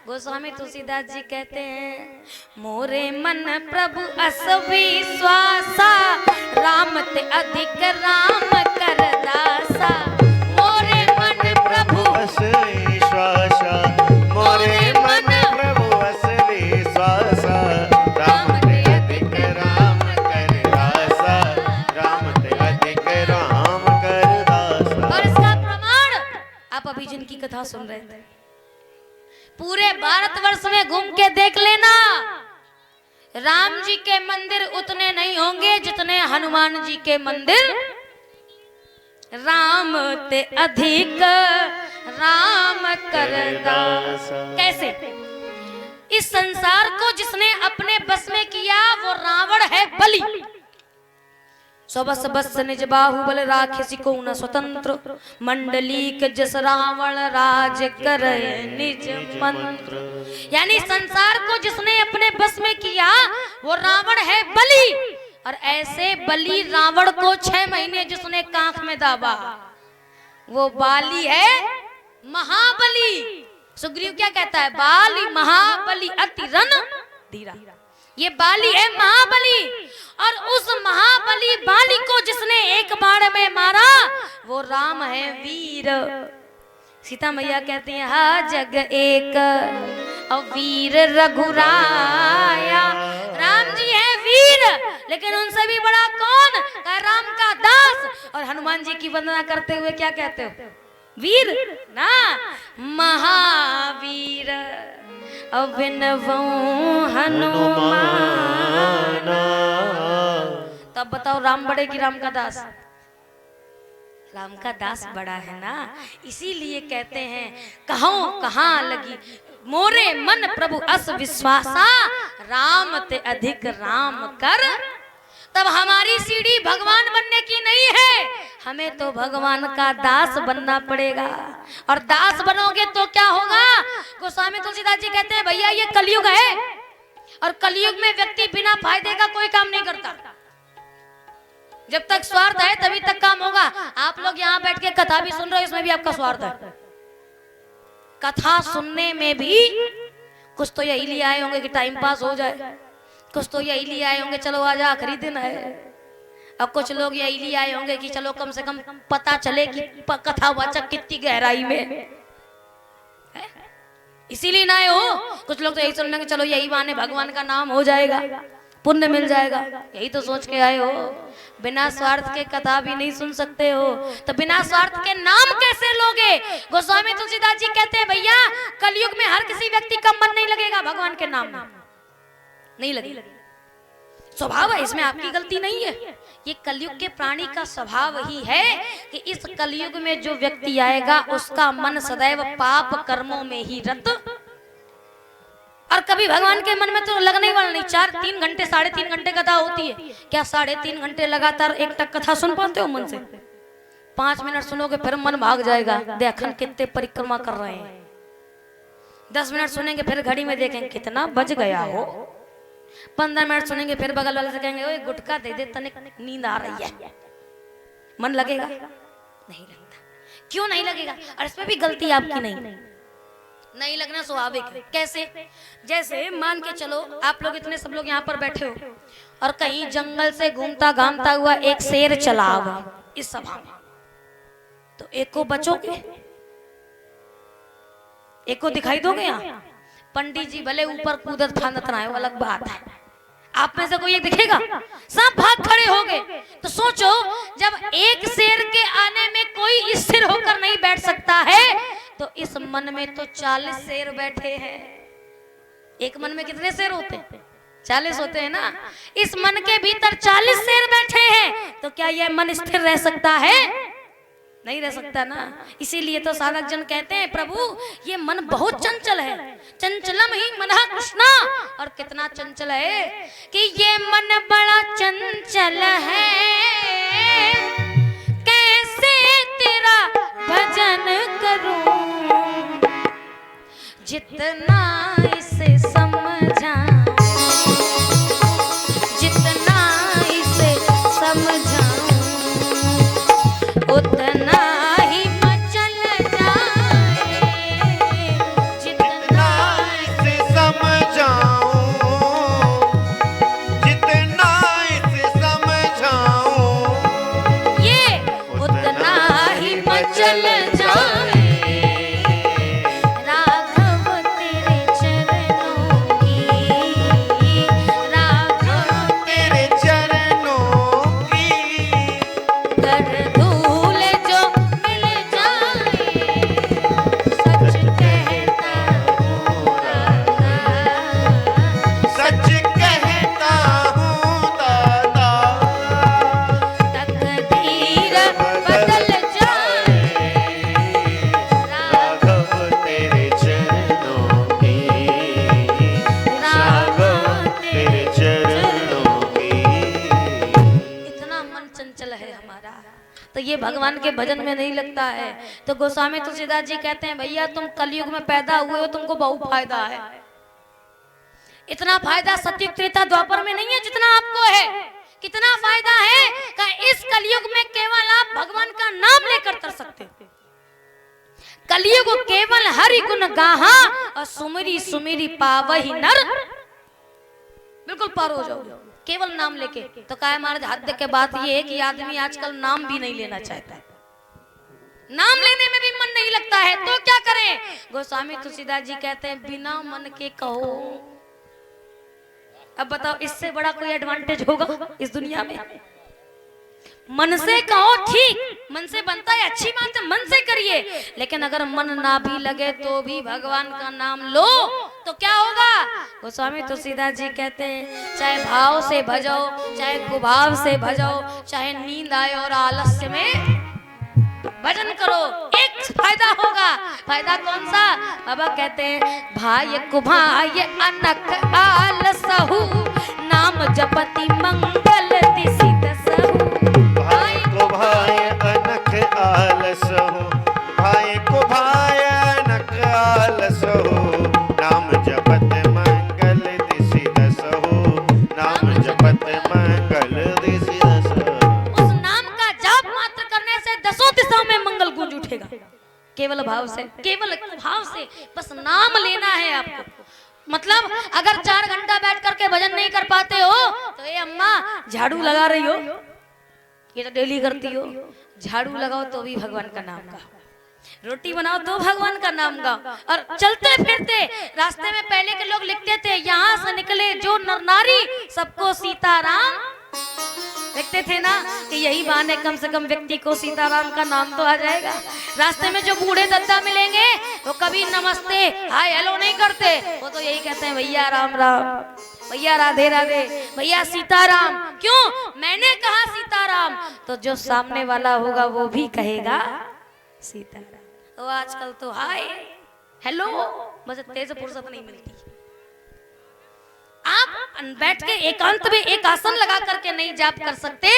गोस्वामी तुलसीदास जी कहते हैं, मोरे मन प्रभु अस विश्वासा, राम ते अधिक राम कर दासा। मोरे मन प्रभु अस विश्वासा, मोरे मन प्रभु अस विश्वासा। राम ते अधिक राम कर दासा, राम ते अधिक राम कर दासा। और इसका प्रमाण आप अभी जिनकी कथा सुन रहे थे, पूरे भारतवर्ष में घूम के देख लेना, राम जी के मंदिर उतने नहीं होंगे जितने हनुमान जी के मंदिर। राम ते अधिक राम कर दासा। कैसे? इस संसार को जिसने अपने बस में किया वो रावण है बलि। सबस बस निज बाहुबल राखे को न स्वतंत्र, मंडली के जस रावण राज करे निज मंत्र। यानी संसार को जिसने अपने बस में किया वो रावण है बलि। और ऐसे बलि रावण को 6 महीने जिसने कांख में दाबा, वो बाली है महाबली। सुग्रीव क्या कहता है? बाली महाबली अति रन धीरा। ये बाली है महाबली, और उस महाबली बाली को जिसने एक बाण में मारा वो राम है वीर। सीता मैया कहती है, हा जग एक और वीर रघुराया। राम जी है वीर, लेकिन उनसे भी बड़ा कौन? राम का दास। और हनुमान जी की वंदना करते हुए क्या कहते हो? वीर ना, महावीर अविनवो हनुमान। तब बताओ राम बड़े की राम का दास? राम का दास बड़ा है ना। इसीलिए कहते हैं, कहो कहाँ लगी मोरे मन प्रभु अस विश्वासा, राम ते अधिक राम कर। तब हमारी सीढ़ी भगवान बनने की नहीं है, हमें तो भगवान का दास बनना पड़ेगा। और दास बनोगे तो क्या होगा? गोस्वामी तुलसीदास जी कहते हैं भैया ये कलयुग है, और कलयुग में व्यक्ति बिना फायदे का कोई काम नहीं करता। जब तक स्वार्थ है तभी तक काम होगा। आप लोग यहाँ बैठ के कथा भी सुन रहे हो, इसमें भी आपका स्वार्थ है। कथा सुनने में भी कुछ तो यही लिए आए होंगे कि टाइम पास हो जाए, कुछ तो यही लिए आए होंगे चलो आज आखिरी दिन है, अब कुछ लोग यही लिए आए होंगे कि चलो कम से कम पता चले कि कथावाचक कितनी गहराई में है, इसीलिए ना आए हो। कुछ लोग तो यही सुन लेंगे चलो यही बहाने भगवान का नाम हो जाएगा, पुण्य मिल जाएगा, यही तो सोच के आए हो। बिना स्वार्थ के कथा भी नहीं सुन सकते हो तो बिना स्वार्थ के नाम कैसे लोगे? गोस्वामी तुलसीदास जी कहते हैं भैया कलयुग में हर किसी व्यक्ति का मन नहीं लगेगा भगवान के नाम में, नहीं लगेगा। स्वभाव है, इसमें आपकी गलती नहीं है। ये कलयुग के प्राणी का स्वभाव ही है कि इस कलयुग में जो व्यक्ति आएगा उसका मन सदैव पाप कर्मों में ही रत, और कभी भगवान के मन में तो लगने वाला नहीं। 4-3 घंटे 3.5 घंटे कथा होती है, क्या 3.5 घंटे लगातार एक टक कथा सुन पाते हो मन से? 5 मिनट सुनोगे फिर मन भाग जाएगा, देखन कितने परिक्रमा कर रहे हैं। 10 मिनट सुनेंगे फिर घड़ी में देखेंगे कितना बज गया हो। 15 मिनट सुनेंगे फिर बगल वाले से कहेंगे ओए गुटखा दे दे तनिक नींद आ रही है। मन लगेगा? नहीं लगता। क्यों नहीं लगेगा? और इसमें भी गलती आपकी नहीं लगना स्वाभाविक है। कैसे? जैसे मान के चलो आप लोग इतने सब लोग यहाँ पर बैठे हो और कहीं जंगल से घूमता घामता हुआ एक शेर चला हुआ इस सभा में, तो एक को बचोगे? एक को दिखाई दोगे? यहाँ पंडित जी भले ऊपर कूदत फांदत रहे वो अलग बात है, आप में से कोई एक दिखेगा? सब भाग खड़े हो गए। तो सोचो जब एक शेर के आने में कोई स्थिर होकर नहीं बैठ सकता है तो इस मन में तो 40 शेर बैठे हैं। एक मन में कितने शेर होते हैं? 40 होते हैं ना। इस मन के भीतर 40 शेर बैठे हैं, तो क्या यह मन स्थिर रह सकता है? नहीं रह सकता ना। इसीलिए तो साधक जन कहते हैं प्रभु ये मन बहुत चंचल है, चंचलम ही मनः कृष्णा। और कितना चंचल है कि ये मन बड़ा चंचल है, कैसे तेरा भजन करूं, जितना इसे समझा, जितना इसे समझाऊं उतना ही मचल जाए, जितना इसे समझाऊं, जितना इसे समझाऊं, ये उतना ही मचल जाए। राघव तेरे चरणों की, राघव तेरे चरणों की कर धूल जो मिल जाए, सच कहता हूँ राधा, सच कहता हूँ दादा, तकदीर बदल जाए। राघव तेरे चरणों की, राघव तेरे चरणों की। इतना मन चंचल है हमारा, तो ये भगवान के भजन में नहीं लगता है। तो गोस्वामी तुलसीदास जी कहते हैं भैया तुम कलयुग में पैदा हुए हो, तुमको बहुत फायदा है। इतना फायदा सत्युग त्रेता द्वापर में नहीं है जितना आपको है। कितना फायदा है कि इस कलयुग में केवल आप भगवान का नाम लेकर तर सकते हो। कलयुग केवल हरि गुण गाहा और सुमिरी सुमिरी पावहि नर, बिल्कुल पार हो जाओ केवल नाम लेके। तो काय महाराज हद के बात ये है कि आदमी आजकल नाम भी नहीं लेना चाहता है, नाम लेने में भी मन नहीं लगता है, तो क्या करें? गोस्वामी तुलसीदास जी कहते हैं बिना मन के कहो। अब बताओ इससे बड़ा कोई एडवांटेज होगा इस दुनिया में? मन से कहो ठीक, मन से बनता है अच्छी बात है, मन से करिए, लेकिन अगर मन ना भी लगे तो भी भगवान का नाम लो तो क्या होगा? गोस्वामी तुलसीदास जी कहते हैं चाहे भाव से भजो, चाहे कुभाव से भजो, चाहे नींद आए और आलस्य में भजन करो, एक फायदा होगा। फायदा कौन सा? बाबा कहते हैं भाय कुभाय अनक आलसहु, नाम जपति मंगल दिसि दसहु। भाई को भाई मंगल दिस दस। उस नाम का जाप मात्र करने से दसों दिशाओं में मंगल गूंज उठेगा। केवल भाव से, केवल भाव से बस नाम लेना है आपको। मतलब अगर 4 घंटा बैठ करके भजन नहीं कर पाते हो तो ये अम्मा झाड़ू लगा रही हो, ये तो डेली करती हो, झाड़ू लगाओ तो भी भगवान का नाम का, रोटी बनाओ तो भगवान का नाम गाओ। और चलते फिरते रास्ते में पहले के लोग लिखते थे, यहाँ से निकले जो नर नारी सबको सीताराम लिखते थे ना, कि यही बहाने कम से कम व्यक्ति को सीताराम का नाम तो आ जाएगा। रास्ते में जो बूढ़े दद्दा मिलेंगे वो कभी नमस्ते हाय हेलो नहीं करते, वो तो यही कहते हैं भैया राम राम, भैया राधे राधे, भैया सीताराम। क्यों? मैंने कहा सीताराम तो जो सामने वाला होगा वो भी कहेगा सीताराम। तो आजकल तो हाय हेलो बस तेज फुर्सत नहीं मिलती। आप बैठ के एकांत में एक आसन लगा करके नहीं जाप कर सकते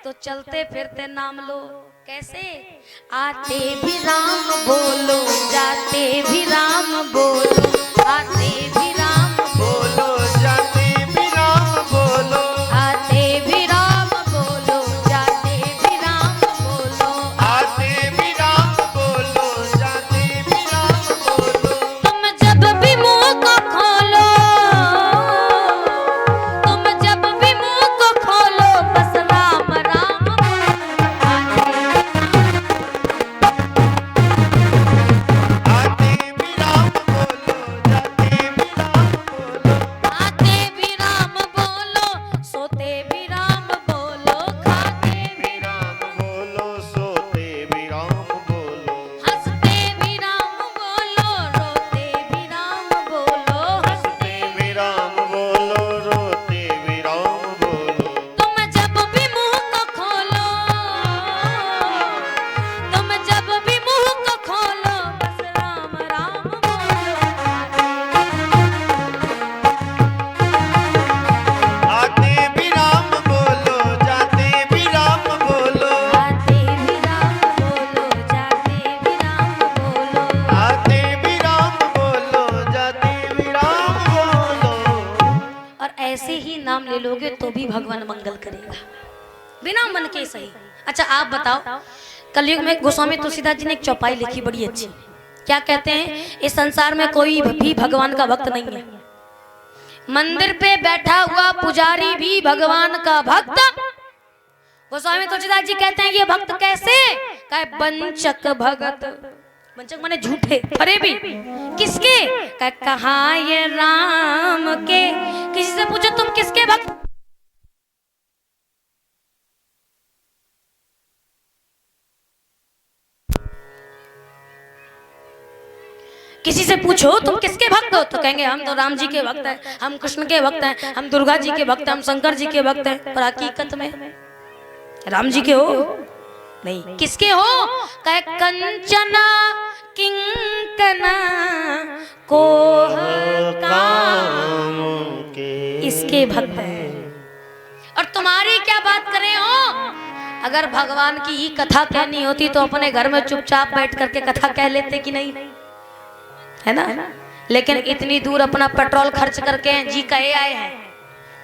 तो चलते फिरते नाम लो। कैसे? आते भी राम बोलो, जाते भी राम बोलो, आते भी राम बोलो, जाते भी राम बोलो, आते भी राम बोलो, जाते भी राम बोलो, आते भी राम बोलो, जाते भी राम बोलो। तुम जब भी मुंह को खोलो, तुम जब भी मुंह को खोलो बस राम राम बोलो। आते भी राम बोलो, जाते भी राम बोलो, आते भी राम बोलो, सोते भी राम बोलो, खाते भी भी राम बोलो, सोते भी राम बोलो, हंसते भी राम बोलो, रोते भी राम बोलो, हंसते भी राम बोलो, रोते भी राम बोलो। तुम जब भी मुंह को खोलो, तुम जब भी मुंह को खोलो बस राम राम बोलो। आते भी राम बोलो, जाते भी राम बोलो, आते भी राम बोलो, जाते भी राम बोलो। आते भी राम बोलो, जाते भी राम बोलो। और ऐसे ही नाम ले लोगे तो भी भगवान मंगल करेगा, बिना मन के सही। अच्छा आप बताओ, कलयुग में गोस्वामी तुलसीदास जी ने एक चौपाई लिखी बड़ी अच्छी। क्या कहते हैं? इस संसार में कोई भी भगवान का भक्त नहीं है, मंदिर पे बैठा हुआ पुजारी भी भगवान का भक्त। गोस्वामी तुलसीदास जी कहते हैं ये भक्त कैसे? कहे बंचक भगत, वंचक माने झूठे, अरे भी किसके? कहा ये राम के। किसी से पूछो तुम किसके भक्त? किसी से पूछो तुम किसके भक्त हो तो कहेंगे हम तो राम जी के भक्त हैं, हम कृष्ण के भक्त हैं, हम दुर्गा जी के भक्त हैं, हम शंकर जी के भक्त हैं। पर हकीकत में राम जी के हो नहीं, किसके हो? कहे कंचना किंकना कोह काम के इसके भक्त हैं। और तुम्हारी क्या बात करें हो? अगर भगवान की ही कथा कहनी होती तो अपने घर में चुपचाप बैठ करके कथा कह लेते कि नहीं, है ना? लेकिन इतनी दूर अपना पेट्रोल खर्च करके जी कहे आए हैं,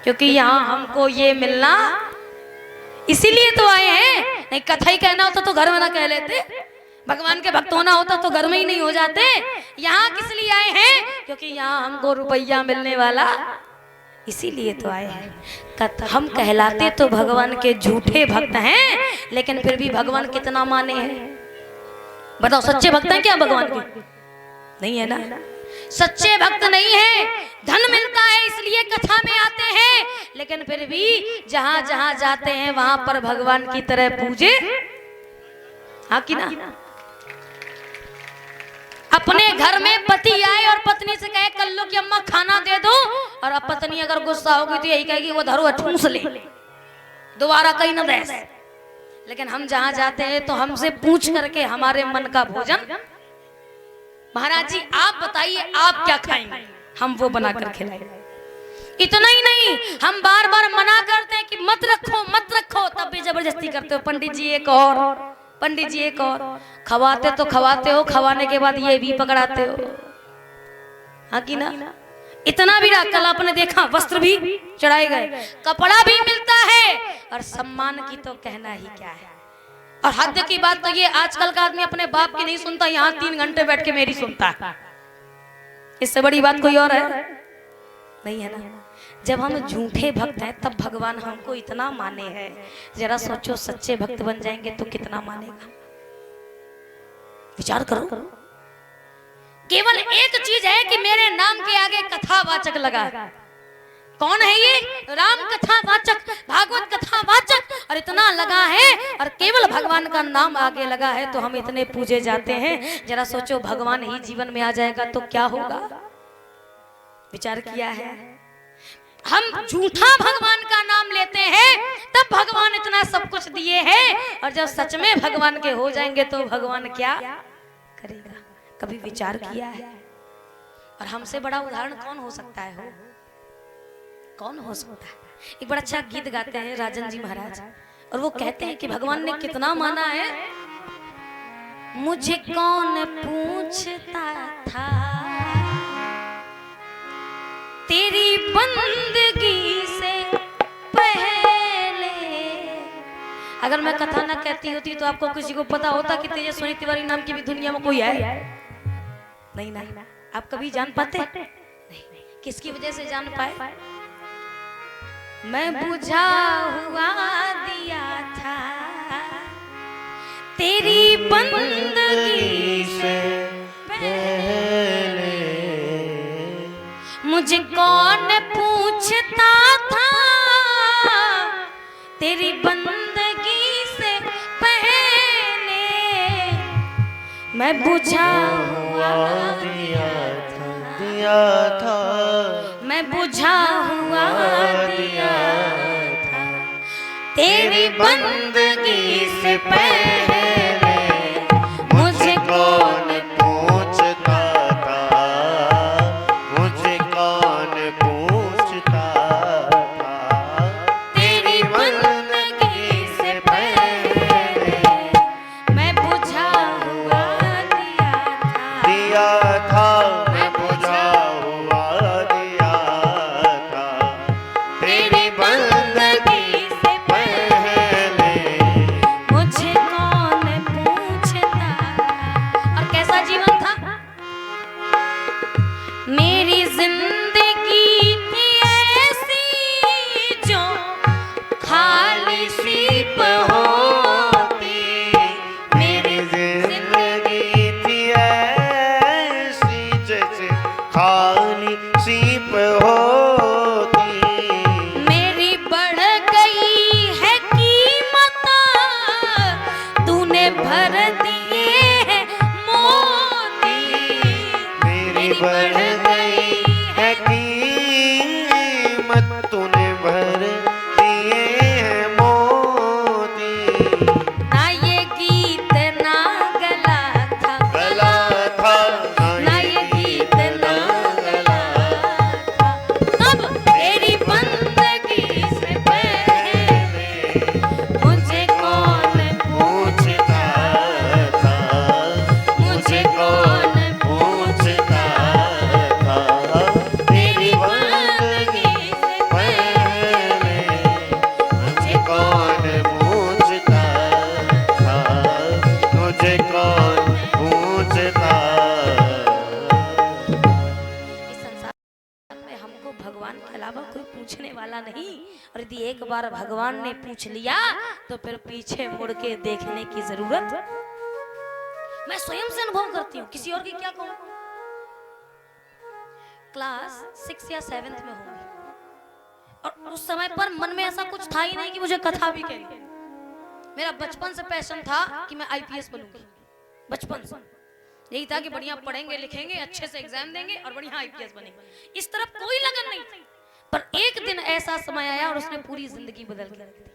क्योंकि यहाँ हमको ये मिलना इसीलिए तो आए हैं। नहीं कथा ही कहना होता तो घर में ना कह लेते, भगवान के भक्त होना होता तो घर में ही नहीं हो जाते। यहाँ किस लिए आए हैं? क्योंकि यहाँ हमको रुपया मिलने वाला, इसीलिए तो आए हैं। हम कहलाते तो भगवान के झूठे भक्त हैं, लेकिन फिर भी भगवान कितना माने हैं? बताओ सच्चे भक्त हैं क्या भगवान के? नहीं है ना, सच्चे भक्त नहीं है। धन मिलता है इसलिए कथा में आते हैं, लेकिन फिर भी जहां जहां जाते हैं वहां पर भगवान की तरह पूजे, हाँ कि ना? अपने घर में पति आए और पत्नी से कहे कल्लू की अम्मा खाना दे दो, और अब पत्नी अगर गुस्सा होगी तो यही कहेगी वो धरो ठूंस ले, दोबारा कहीं न दे। लेकिन हम जहां जाते हैं तो हमसे पूछ करके हमारे मन का भोजन, महाराज जी आप बताइए आप क्या खाएंगे, हम वो बनाकर खिलाएंगे। इतना ही नहीं, हम बार बार मना करते हैं कि मत रखो मत रखो, तब भी जबरदस्ती करते हो, पंडित जी एक और, पंडित जी एक और। खवाते तो खवाते हो, खवाने के बाद ये भी पकड़ाते हो, हाँ कि ना? इतना भी रहा, कल आपने देखा वस्त्र भी चढ़ाए गए, कपड़ा भी मिलता और सम्मान की तो कहना ही क्या है। और हद की बात तो ये, आजकल का आदमी अपने बाप की नहीं सुनता, यहाँ 3 घंटे बैठ के मेरी सुनता है। इससे बड़ी बात कोई और है नहीं है ना। जब हम झूठे भक्त हैं तब भगवान हमको इतना माने हैं। जरा सोचो सच्चे भक्त बन जाएंगे तो कितना मानेगा, विचार करो। केवल एक चीज है कि मेरे नाम के आगे कथावाचक लगा है। कौन है ये? राम कथावाचक, भागवत कथावाचक, और इतना लगा है और केवल भगवान का नाम आगे लगा है तो हम इतने पूजे जाते हैं। जरा सोचो भगवान ही जीवन में आ जाएगा तो क्या होगा, विचार किया है? हम झूठा भगवान का नाम लेते हैं तब भगवान इतना सब कुछ दिए हैं, और जब सच में भगवान के हो जाएंगे तो भगवान क्या करेगा, कभी विचार किया है? और हमसे बड़ा उदाहरण कौन हो सकता है? हो कौन हो सकता है? एक बड़ा अच्छा गीत गाते हैं राजन जी महाराज, और वो कहते हैं कि भगवान ने कितना माना है। मुझे कौन पूछता था तेरी बंदगी से पहले। अगर मैं कथा ना कहती होती तो आपको किसी को पता होता कि तेजस्विनी तिवारी नाम की भी दुनिया में कोई है? नहीं ना। आप कभी जान पाते? नहीं। किसकी वजह से जान पाए? मैं बुझा हुआ दिया था तेरी बंदगी से पहले। मुझे कौन पूछता था तेरी बंदगी से पहले। मैं बुझा हुआ दिया था, मैं बुझा हुआ दिया था तेरी बंदगी से पहले। मुझे कौन पूछता था, मुझे कौन पूछता था तेरी बंदगी से पहले। मैं बुझा हुआ दिया था, मैं बुझा हुआ दिया था तेरी बंदगी से पहले। मुझे कौन पूछता। और कैसा जीवन था? मेरी जिंदगी थी ऐसी जो खाली सी होती। मेरी जिंदगी थी ऐसी जैसे खाली सीप होती। मेरी बढ़ गई है कीमत, तूने भर दिए हैं मोती। मेरी बढ़ गई है कीमत, तूने भर दिए हैं मोती। ना ये गीत ना गला था, गला था ना ये गीत ना गला था। तब तेरी बंदगी से पहले मुझे कौन पूछता था, मुझे कौन पूछता था तेरी बंदगी से पहले। मुझे कौन पूछता था, मुझे कौन पूछता। इस संसार में हमको भगवान के अलावा कोई पूछने वाला नहीं। और यदि एक बार भगवान ने पूछ लिया तो फिर पीछे मुड़ के देखने की जरूरत। मैं स्वयं से अनुभव करती हूँ, किसी और की क्या कहूँ। क्लास 6 या 7th में होंगी, और उस समय पर मन में ऐसा कुछ था ही नहीं कि मुझे कथा भी कहनी। मेरा बचपन से पैशन था कि मैं आईपीएस बनूंगी। बचपन से यही था कि बढ़िया पढ़ेंगे लिखेंगे, अच्छे से एग्जाम देंगे और बढ़िया आईपीएस बनेंगे। इस तरफ कोई लगन नहीं थी। पर एक दिन ऐसा समय आया और उसने पूरी जिंदगी बदल के रख दी।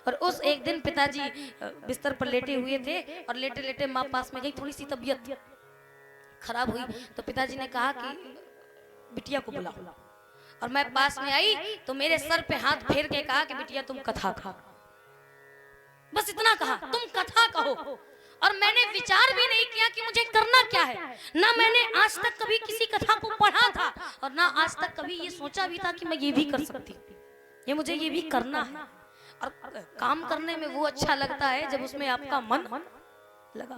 और उस एक दिन पिताजी बिस्तर पर लेटे हुए थे और लेटे लेटे माँ पास में गई, थोड़ी सी तबीयत खराब हुई तो पिताजी ने कहा कि बिटिया को बुलाओ। और मैं पास में आई तो मेरे सर पे हाथ फेर के कहा कि बिटिया तुम कथा कहो। बस इतना कहा, तुम कथा कहो। और मैंने विचार भी नहीं किया कि मुझे करना क्या है। ना मैंने आज तक कभी किसी कथा को पढ़ा था और ना आज तक कभी ये सोचा भी था कि मैं ये भी कर सकती हूँ, ये मुझे ये भी करना है। और काम करने में वो अच्छा लगता है जब उसमें आपका मन लगा।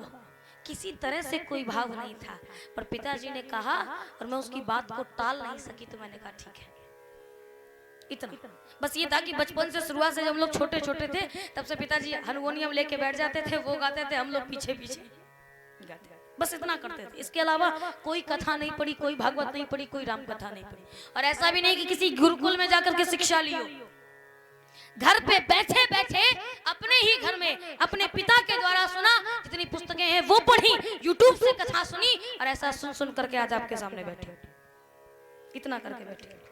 किसी तरह से कोई भाव नहीं था, पर पिताजी ने कहा और मैं उसकी बात को टाल नहीं सकी, तो मैंने कहा ठीक है। इतना बस ये था कि बचपन से शुरुआत से जब हम लोग छोटे छोटे थे तब से पिताजी हारमोनियम लेके बैठ जाते थे, वो गाते थे, हम लोग पीछे पीछे गाते, बस इतना करते थे। इसके अलावा कोई कथा नहीं पढ़ी, कोई भागवत नहीं पढ़ी, कोई राम कथा नहीं पढ़ी। और ऐसा भी नहीं कि किसी गुरुकुल में जाकर के शिक्षा ली हो, घर पे बैठे बैठे अपने ही घर में अपने पिता के द्वारा सुना, जितनी पुस्तकें हैं वो पढ़ी, यूट्यूब से कथा सुनी, और ऐसा सुन सुन करके आज आपके सामने बैठे, इतना करके बैठे।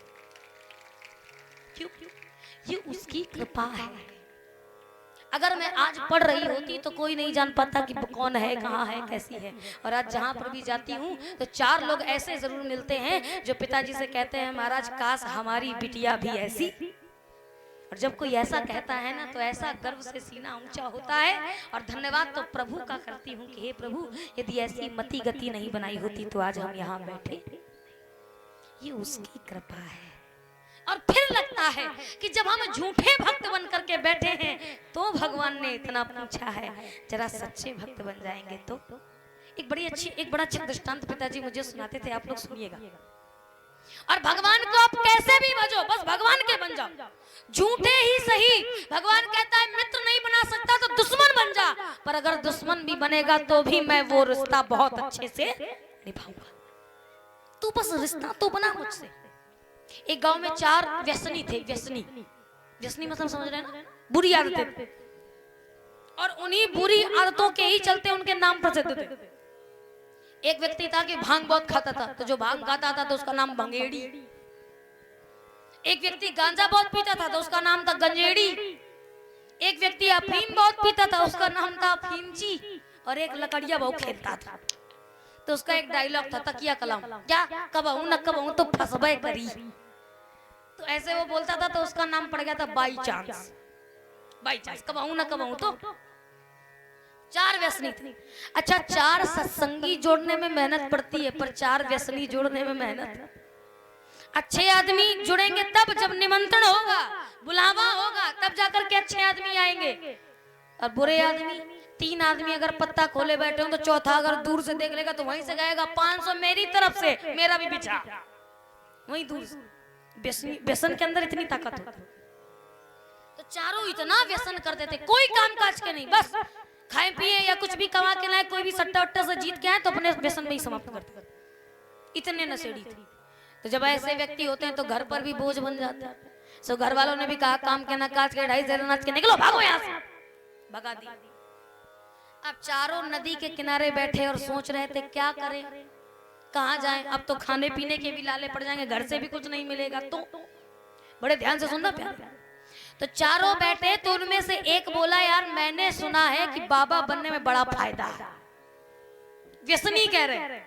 क्यों? ये उसकी कृपा है। अगर मैं आज पढ़ रही होती तो कोई नहीं जान पाता कि कौन है, कहाँ है, कैसी है। और आज जहाँ पर भी जाती हूँ तो 4 लोग ऐसे जरूर मिलते हैं जो पिताजी से कहते हैं महाराज काश हमारी बिटिया भी ऐसी। और जब कोई ऐसा कहता है ना तो ऐसा गर्व से सीना ऊंचा होता है। और धन्यवाद तो प्रभु का करती हूँ कि हे प्रभु, यदि ऐसी मति गति नहीं बनाई होती तो आज हम यहाँ बैठे। ये उसकी कृपा है। और फिर लगता है कि जब हम झूठे भक्त बन करके बैठे हैं तो भगवान ने इतना पूछा है, जरा सच्चे भक्त बन जाएंगे तो। एक बड़ा अच्छा दृष्टांत पिताजी मुझे सुनाते थे, आप लोग सुनिएगा। और भगवान को आप कैसे भी भजो, बस भगवान के बन जाओ, झूठे ही सही। भगवान कहता है मित्र नहीं बना सकता तो दुश्मन बन जा, पर अगर दुश्मन भी बनेगा तो भी मैं वो रिश्ता बहुत अच्छे से निभाऊंगा। तू बस रिश्ता तो बना मुझसे। एक गांव में 4 व्यसनी थे। व्यसनी मतलब समझ रहे हैं ना, बुरी आदतें। और उन्हीं बुरी आदतों के ही चलते उनके नाम प्रसिद्ध थे। एक व्यक्ति था कि भांग बहुत खाता था, तो जो भांग खाता था तो उसका नाम भंगेड़ी। एक व्यक्ति गांजा बहुत पीता था तो उसका नाम था गंजेड़ी। एक व्यक्ति अफीम बहुत पीता था, उसका नाम था अफीमची। और एक लकड़िया बहुत खेलता था, तो उसका एक डायलॉग था तकिया कलाम, क्या कबहू न कबहू तो फसबे करी। तो ऐसे वो बोलता था, तो उसका नाम पड़ गया था बाई चांस। कबहू न कबहू तो। 4 व्यसनी थे। अच्छा, 4 सत्संगी जोड़ने में मेहनत पड़ती है, पर 4 व्यसनी जोड़ने में मेहनत। अच्छे आदमी जुड़ेंगे तब जब निमंत्रण होगा, बुलावा होगा, तब जाकर के अच्छे आदमी आएंगे। और बुरे आदमी, 3 आदमी अगर पत्ता खोले बैठे हो तो चौथा अगर दूर से देख लेगा तो वहीं से गाएगा 500 मेरी तरफ से, मेरा भी बिछा, वहीं दूर से। व्यसन के अंदर इतनी ताकत होती। तो चारों इतना व्यसन करते थे, कोई काम काज के नहीं, बस खाए पिए या कुछ भी कमा के लाए, कोई भी सट्टा वट्टा से जीत के आए तो अपने व्यसन में ही समाप्त करते, इतने नशेड़ी थे। तो जब ऐसे व्यक्ति होते हैं तो घर पर भी बोझ बन जाता है। सो घर वालों ने भी कहा काम के ना काज के, 2.5 नाच के निकलो, भागो यहाँ से, भगा दी। अब चारों नदी के किनारे बैठे और सोच रहे थे क्या करें, कहाँ जाएं। अब तो खाने पीने के भी लाले पड़ जाएंगे, घर से भी कुछ नहीं मिलेगा। तो बड़े ध्यान से सुनना प्यार। तो चारों बैठे तो उनमें से एक बोला, यार मैंने सुना है कि बाबा बनने में बड़ा फायदा है। व्यसनी कह रहे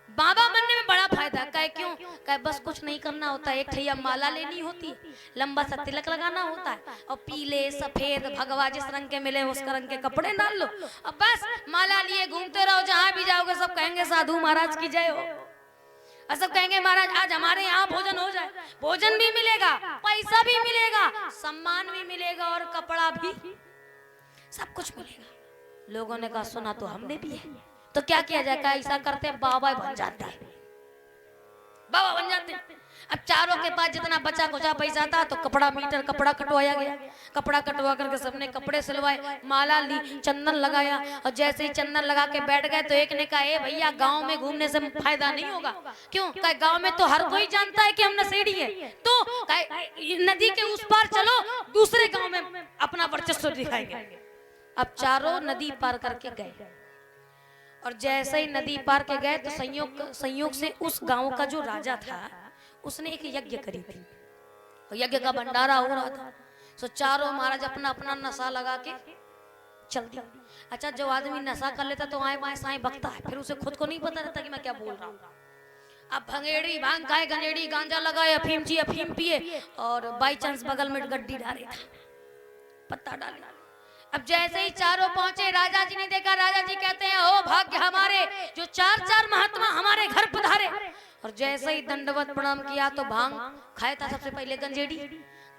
बाबा बनने में बड़ा फायदा। कहे क्यों? कहे बस कुछ नहीं करना होता, एक ठैया माला लेनी होती है, लंबा सा तिलक लगाना होता है, और पीले सफेद भगवा जिस रंग के मिले उस रंग के कपड़े डाल लो, अब बस माला लिए घूमते रहो। जहां भी जाओगे सब कहेंगे साधु महाराज की जय हो, और सब कहेंगे महाराज आज हमारे यहाँ भोजन हो जाए। भोजन भी मिलेगा, पैसा भी मिलेगा, सम्मान भी मिलेगा, और कपड़ा भी, सब कुछ मिलेगा। लोगों ने कहा सुना तो हमने भी है, तो क्या किया जाए? ऐसा करते हैं बाबा बन जाते हैं, बाबा बन जाते हैं। अब चारों के पास जितना बचा कुचा पैसा था तो कपड़ा मीटर कपड़ा कटवाया गया। कपड़ा कटवा करके सबने कपड़े सिलवाए, माला ली, चंदन लगाया, और जैसे ही चंदन लगा के बैठ गए तो एक ने कहा ए भैया गांव में घूमने से फायदा नहीं होगा। क्यों? कहे गांव में तो हर कोई जानता है कि हम नशेड़ी है, तो नदी के उस पार चलो, दूसरे गाँव में अपना वर्चस्व दिखाएंगे। अब चारों नदी पार करके गए, और जैसे ही नदी पार के गए तो संयोग से उस गांव का जो राजा था उसने एक यज्ञ करी थी, और यज्ञ का भंडारा हो रहा था। सो चारों महाराज अपना अपना नशा लगा के चल दिया। अच्छा, जो आदमी नशा कर लेता तो आए बाएं साएं बकता है, फिर उसे खुद को नहीं पता रहता कि मैं क्या बोल रहा हूँ। अब भंगेड़ी भांग खाए, गंजेड़ी गांजा लगाए, अफीम ची अफीम पिए, और बाई चांस बगल में गड्डी डाले था, पत्ता डाले। अब जैसे ही चारों पहुंचे, राजा जी ने देखा। राजा जी कहते हैं ओ भाग्य हमारे जो 4 महात्मा हमारे घर पधारे। और जैसे ही दंडवत प्रणाम किया तो भांग खाया था सबसे पहले गंजेड़ी,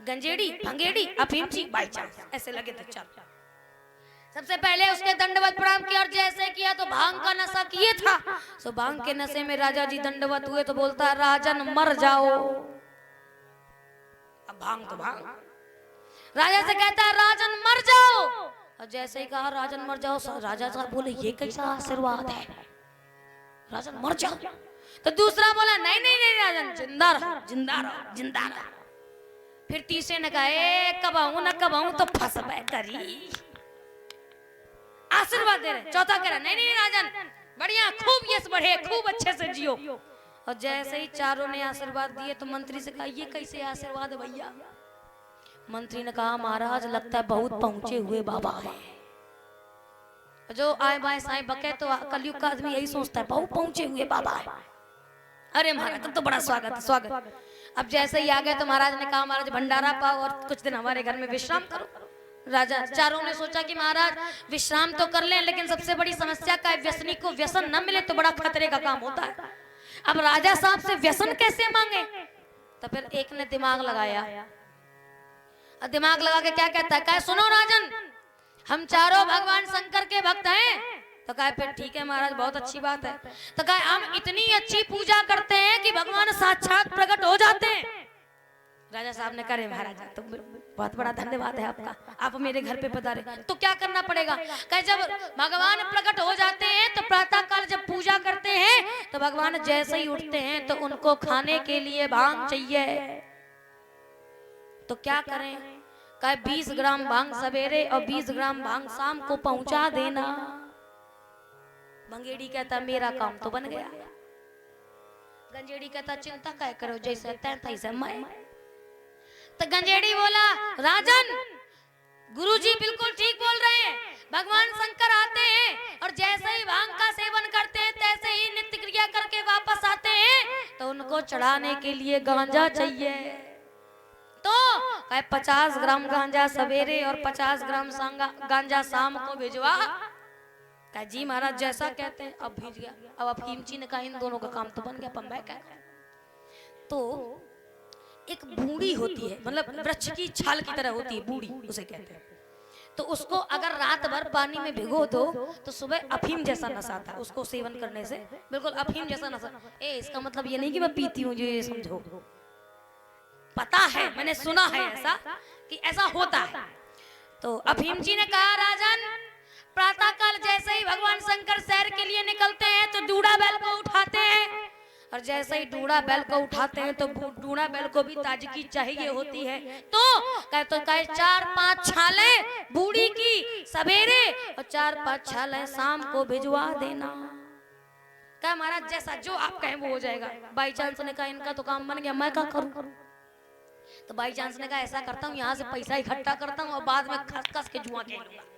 गंजेड़ी, भंगेड़ी, अफीमची, बाई चांस, ऐसे लगे थे चार। सबसे पहले उसके दंडवत प्रणाम किया और जैसे किया तो भांग का नशा किए था। सो भांग के नशे में राजा जी दंडवत हुए तो बोलता है राजन मर जाओ। अब भांग तो भांग, राजा से कहता है राजन मर जाओ। और जैसे ही कहा राजन मर जाओ, राजा साहब बोले ये कैसा आशीर्वाद है, राजन मर जाओ। तो दूसरा बोला नहीं नहीं नहीं राजन जिंदा रहो, जिंदा रहो, जिंदा रहो। फिर तीसरे ने कहा ए कबाऊ न कबाऊ तो फंसबे करी, आशीर्वाद दे रहे। चौथा कह रहा नहीं नहीं राजन बढ़िया, खूब यश बढ़े, खूब अच्छे से जियो। और जैसे ही चारों ने आशीर्वाद दिए तो मंत्री से कहा ये कैसे आशीर्वाद है भैया। मंत्री ने कहा महाराज लगता है बहुत पहुंचे हुए बाबा है। जो आए बाएं साएं बके तो कलयुग का आदमी यही सोचता है बहुत पहुंचे हुए बाबा है। अरे महाराज तब तो बड़ा स्वागत स्वागत। अब जैसे ही आ गए तो महाराज ने कहा महाराज भंडारा पाओ और कुछ दिन हमारे घर में विश्राम करो। राजा चारों ने सोचा कि महाराज विश्राम तो कर लें लेकिन सबसे बड़ी समस्या का व्यसनी को व्यसन न मिले तो बड़ा खतरे का काम होता है। अब राजा साहब से व्यसन कैसे मांगे। तो फिर एक ने दिमाग लगाया, दिमाग लगा के क्या कहता है, कहे सुनो राजन हम चारों भगवान शंकर के भक्त हैं। तो कहे फिर ठीक है महाराज बहुत अच्छी बात है। तो कहे हम इतनी अच्छी पूजा करते हैं कि भगवान साक्षात प्रकट हो जाते हैं। राजा साहब ने कहा महाराज तो बहुत बड़ा धन्यवाद है आपका, आप मेरे घर पे पधारे। तो क्या करना पड़ेगा। कहे जब भगवान प्रकट हो जाते हैं तो प्रातः काल जब पूजा करते हैं तो भगवान जैसे ही उठते हैं तो उनको खाने के लिए भांग चाहिए। तो क्या करें। कहे 20 ग्राम भांग सवेरे और 20 ग्राम भांग शाम को पहुंचा देना। भंगेड़ी कहता मेरा काम तो बन गया। गंजेड़ी कहता चिंता क्या करो जैसे तैसे मैं। तो गंजेड़ी बोला राजन गुरुजी बिल्कुल ठीक बोल रहे हैं। भगवान शंकर आते हैं और जैसे ही भांग का सेवन करते हैं तैसे ही नित्य क्रिया करके वापस आते हैं तो उनको चढ़ाने के लिए गांजा चाहिए। तो 50 ग्राम गांजा सवेरे और 50 ग्राम गांजा शाम को भिजवा। कहा जी महाराज जैसा कहते हैं। अब भेज गया। अब अफीमची ने कहा इन दोनों का काम तो बन गया। पंबा का तो एक बूढ़ी होती है, मतलब वृक्ष की छाल की तरह होती है, बूढ़ी उसे कहते हैं। तो उसको अगर रात भर पानी में भिगो दो तो सुबह अफीम जैसा नशा आता है। उसको सेवन करने से बिल्कुल अफीम जैसा नशा। इसका मतलब ये नहीं कि मैं पीती हूँ, ये समझो, पता है मैंने सुना है ऐसा कि ऐसा होता है। तो अफीम जी ने कहा राजन प्रातः काल जैसे ही भगवान शंकर सैर के लिए निकलते हैं तो डूड़ा बैल को उठाते हैं और जैसे ही डूड़ा बैल को उठाते हैं तो डूड़ा बैल को भी ताजगी चाहिए होती है। तो कहे 4-5 छालें बूढ़ी की सवेरे और 4-5 छालें शाम को भिजवा देना। कहा महाराज जैसा जो आप कहें वो हो जाएगा। बाई चांस ने कहा इनका तो काम बन गया, मैं क्या करूं। तो बाई चांस ने कहा ऐसा करता हूँ यहाँ से पैसा इकट्ठा करता हूँ और बाद में खस खस के जुआ खेलूंगा।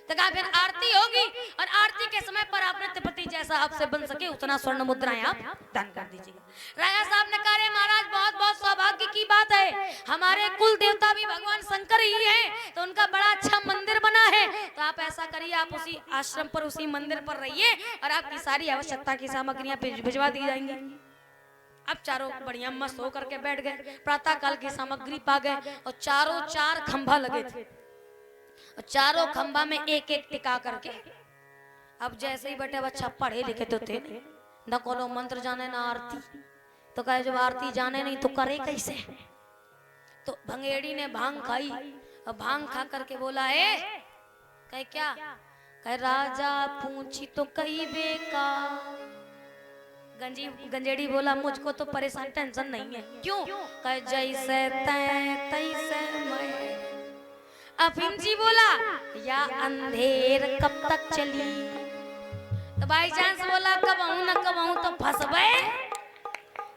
तो कहा फिर आरती होगी और आरती के समय पर आप नृत्यपति जैसा आपसे बन सके उतना स्वर्ण मुद्राएं आप दान कर दीजिएगा। राजा साहब ने कहा महाराज बहुत बहुत सौभाग्य की बात है, हमारे कुल देवता भी भगवान शंकर ही हैं तो उनका बड़ा अच्छा मंदिर बना है। तो आप ऐसा करिए आप उसी आश्रम पर उसी मंदिर पर रहिए और आपकी सारी आवश्यकता की सामग्रियां भिजवा दी जाएंगी। अब चारों बढ़िया मस्त होकर के बैठ गए, प्रातः काल की सामग्री पा गए और चारों 4 खंभा लगे थे और चारों खंभा में एक एक टिका करके। अब जैसे ही बेटे बच्चा पढ़े लिखे तो थे नहीं, न कोनो मंत्र जाने न आरती। तो कहे जब आरती जाने नहीं तो करे कैसे। तो भंगेड़ी ने भांग खाई और भांग खा करके बोला कहे क्या। कहे राजा पूछी तो कई बेका। गंजेड़ी बोला मुझको तो परेशान टेंशन नहीं है। क्यों। कहे जैसे तैसे मैं। अफीम जी बोला या अंधेर कब तक चली। तो बाई चांस बोला कब आऊं न कब आऊं तो फंसबे।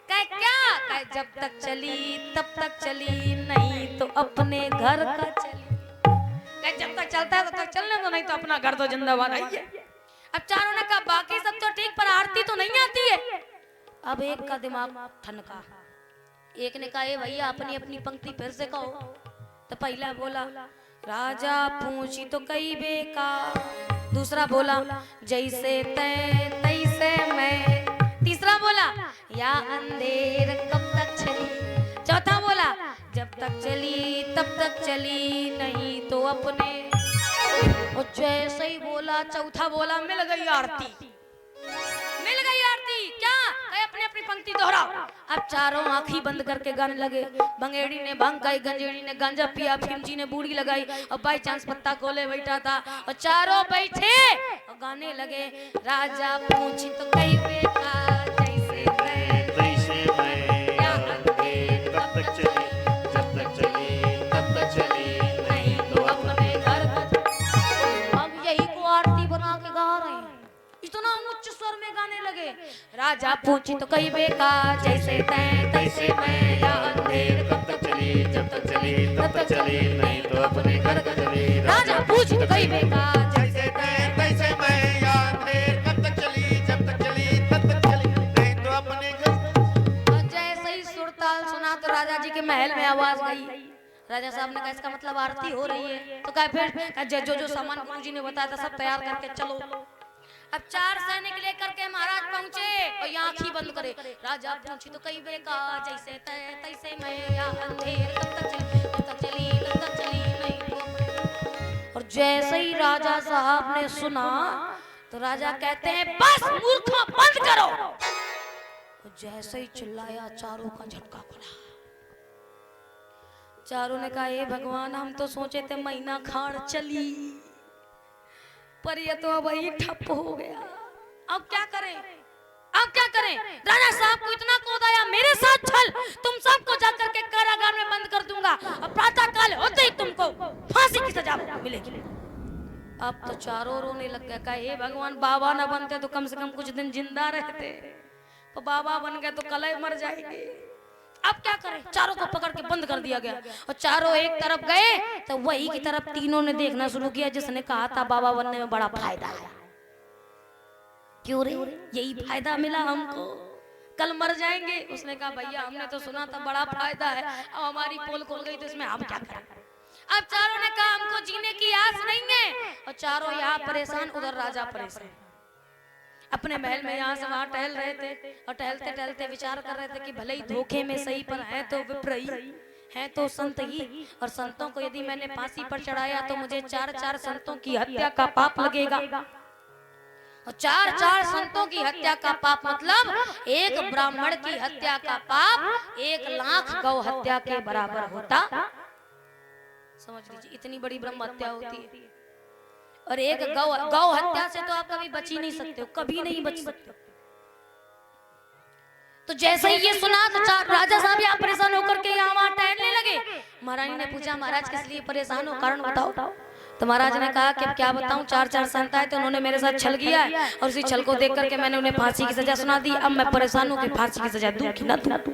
कहे क्या। कहे जब तक चली तब तक चली नहीं तो अपने घर का चली। कहे जब तक चलता है तब तक चलने तो नहीं तो अपना घर तो जिंदाबाद है। अब चारों ने कहा बाकी सब तो ठीक पर आरती तो नहीं आती है। अब एक का दिमाग ठनका। एक ने कहा भैया अपनी अपनी पंक्ति फिर से कहो। तो पहला बोला राजा पूछी तो कई बेका। दूसरा बोला जैसे तैसे मैं। तीसरा बोला या अंधेर कब तक चली। चौथा बोला जब तक चली तब तक चली, नहीं तो अपने। और जैसे ही बोला चौथा बोला मिल गई आरती, मिल गई आरती। क्या कहे अपनी अपनी पंक्ति दोहराओ। अब चारों आंखी बंद करके गाने लगे। बंगेड़ी ने भांग खाई, गंजेड़ी ने गांजा पिया, भीमजी ने बूढ़ी लगाई और बाई चांस पत्ता खोले बैठा था और चारों बैठे और गाने लगे। राजा पूछी तो कई बेटा जैसे मैं या अंधेर तब तक चली, जब तक चली तब तक चली, नहीं तो अपने घर को। हम यही को आरती बना के गा रहे हैं, इतना उच्च स्वर में गाने लगे। राजा पूछी तो कई बेका जैसे तैं तैसे मैं या अंधेर तब तक चली, जब तक चली तब तक चली, नहीं तो अपने घर को चली। राजा पूछी तो कई बेका जैसे तैं तैसे मैं या अंधेर तब तक चली, जब तक चली तब तक चली, नहीं तो अपने घर। और जैसे ही सुरताल सुना तो राजा जी के महल में आवाज गई। राजा साहब ने कहा इसका मतलब आरती हो रही है। तो कहा फिर जो जो सामान गुरुजी ने बताया था सब तैयार करके चलो। अब चार सैनिक लेकर के महाराज पहुंचे और यहाँ आंखी बंद करे। राजा पूछी तो कई बेका जैसे तैसे मैं या अंधेर तब तक चली, तब तक चली तब तक चली, नहीं तो अपने। और जैसे ही राजा साहब ने सुना तो राजा कहते हैं बस मूर्खों बंद करो। और जैसे ही चिल्लाया चारों का झटका खुला। चारों ने कहा हे भगवान हम तो सोचे थे महीना खाड़ चली, पर ये तो अब ही ठप हो गया। अब क्या करें, अब क्या करें। राजा साहब को इतना क्रोध आया, मेरे साथ चल, तुम सबको जाकर के कारागार में बंद कर दूंगा और प्रातः काल होते ही तुमको फांसी की सजा मिलेगी। अब तो चारों रोने लग गए। कहा हे भगवान बाबा ना बनते तो कम से कम कुछ दिन जिंदा रहते, तो बाबा बन गए तो कल ही मर जाएंगे। अब क्या करें। चारों को पकड़ के बंद कर दिया गया और चारों एक तरफ गए तो वही की तरफ तीनों ने देखना शुरू किया जिसने कहा था बाबा बनने में बड़ा फायदा है। क्यों रे, यही फायदा मिला हमको, कल मर जाएंगे। उसने कहा भैया हमने तो सुना था बड़ा फायदा है, अब हमारी पोल खुल गई तो इसमें हम क्या करें। अब चारों ने कहा हमको जीने की आस नहीं है। और चारों यहाँ परेशान, उधर राजा परेशान। अपने महल में यहाँ से वहाँ टहल रहे थे और टहलते टहलते विचार कर रहे थे कि भले ही धोखे में सही पर है तो विप्र ही, है तो संत ही, और संतों को यदि मैंने फांसी पर चढ़ाया तो मुझे 4-4 संतों की हत्या का पाप लगेगा। और 4-4 संतों की हत्या का पाप मतलब एक ब्राह्मण की हत्या का पाप 1 लाख गौ हत्या के बराबर होता। समझ लीजिए इतनी बड़ी ब्रह्म हत्या होती है। और एक गौ हत्या से तो आप कभी बच ही नहीं सकते हो, कभी नहीं बच सकते। तो जैसे ही ये सुना तो राजा साहब यहाँ परेशान होकर के यहाँ वहाँ टहलने लगे। महारानी ने पूछा महाराज किस लिए परेशान हो, कारण बताओ। तो महाराज ने कहा कि अब क्या बताऊं, 4-4 संत आए तो उन्होंने मेरे साथ छल किया है और उसी छल को देख करके मैंने उन्हें फांसी की सजा सुना दी। अब मैं परेशान हूँ कि फांसी की सजा दूं कि ना दूं।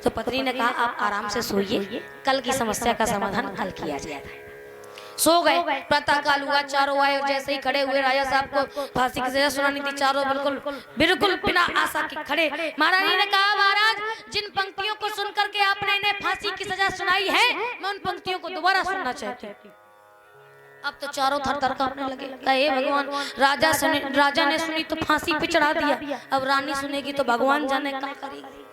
तो पत्नी ने कहा आप आराम से सोइए, कल की समस्या का समाधान कल किया जाएगा। सो गए। प्रातः काल हुआ, चारों आए और जैसे ही खड़े हुए राजा साहब को फांसी की सजा सुनानी थी। चारों बिल्कुल बिना आशा के खड़े। महारानी ने कहा महाराज जिन पंक्तियों को सुन करके आपने इन्हें फांसी की सजा सुनाई है मैं उन पंक्तियों को दोबारा सुनना चाहती हूँ। अब तो चारों थर-थर कांपने लगे। हे भगवान राजा ने सुनी तो फांसी पे चढ़ा दिया, अब रानी सुनेगी तो भगवान जाने क्या करेगी।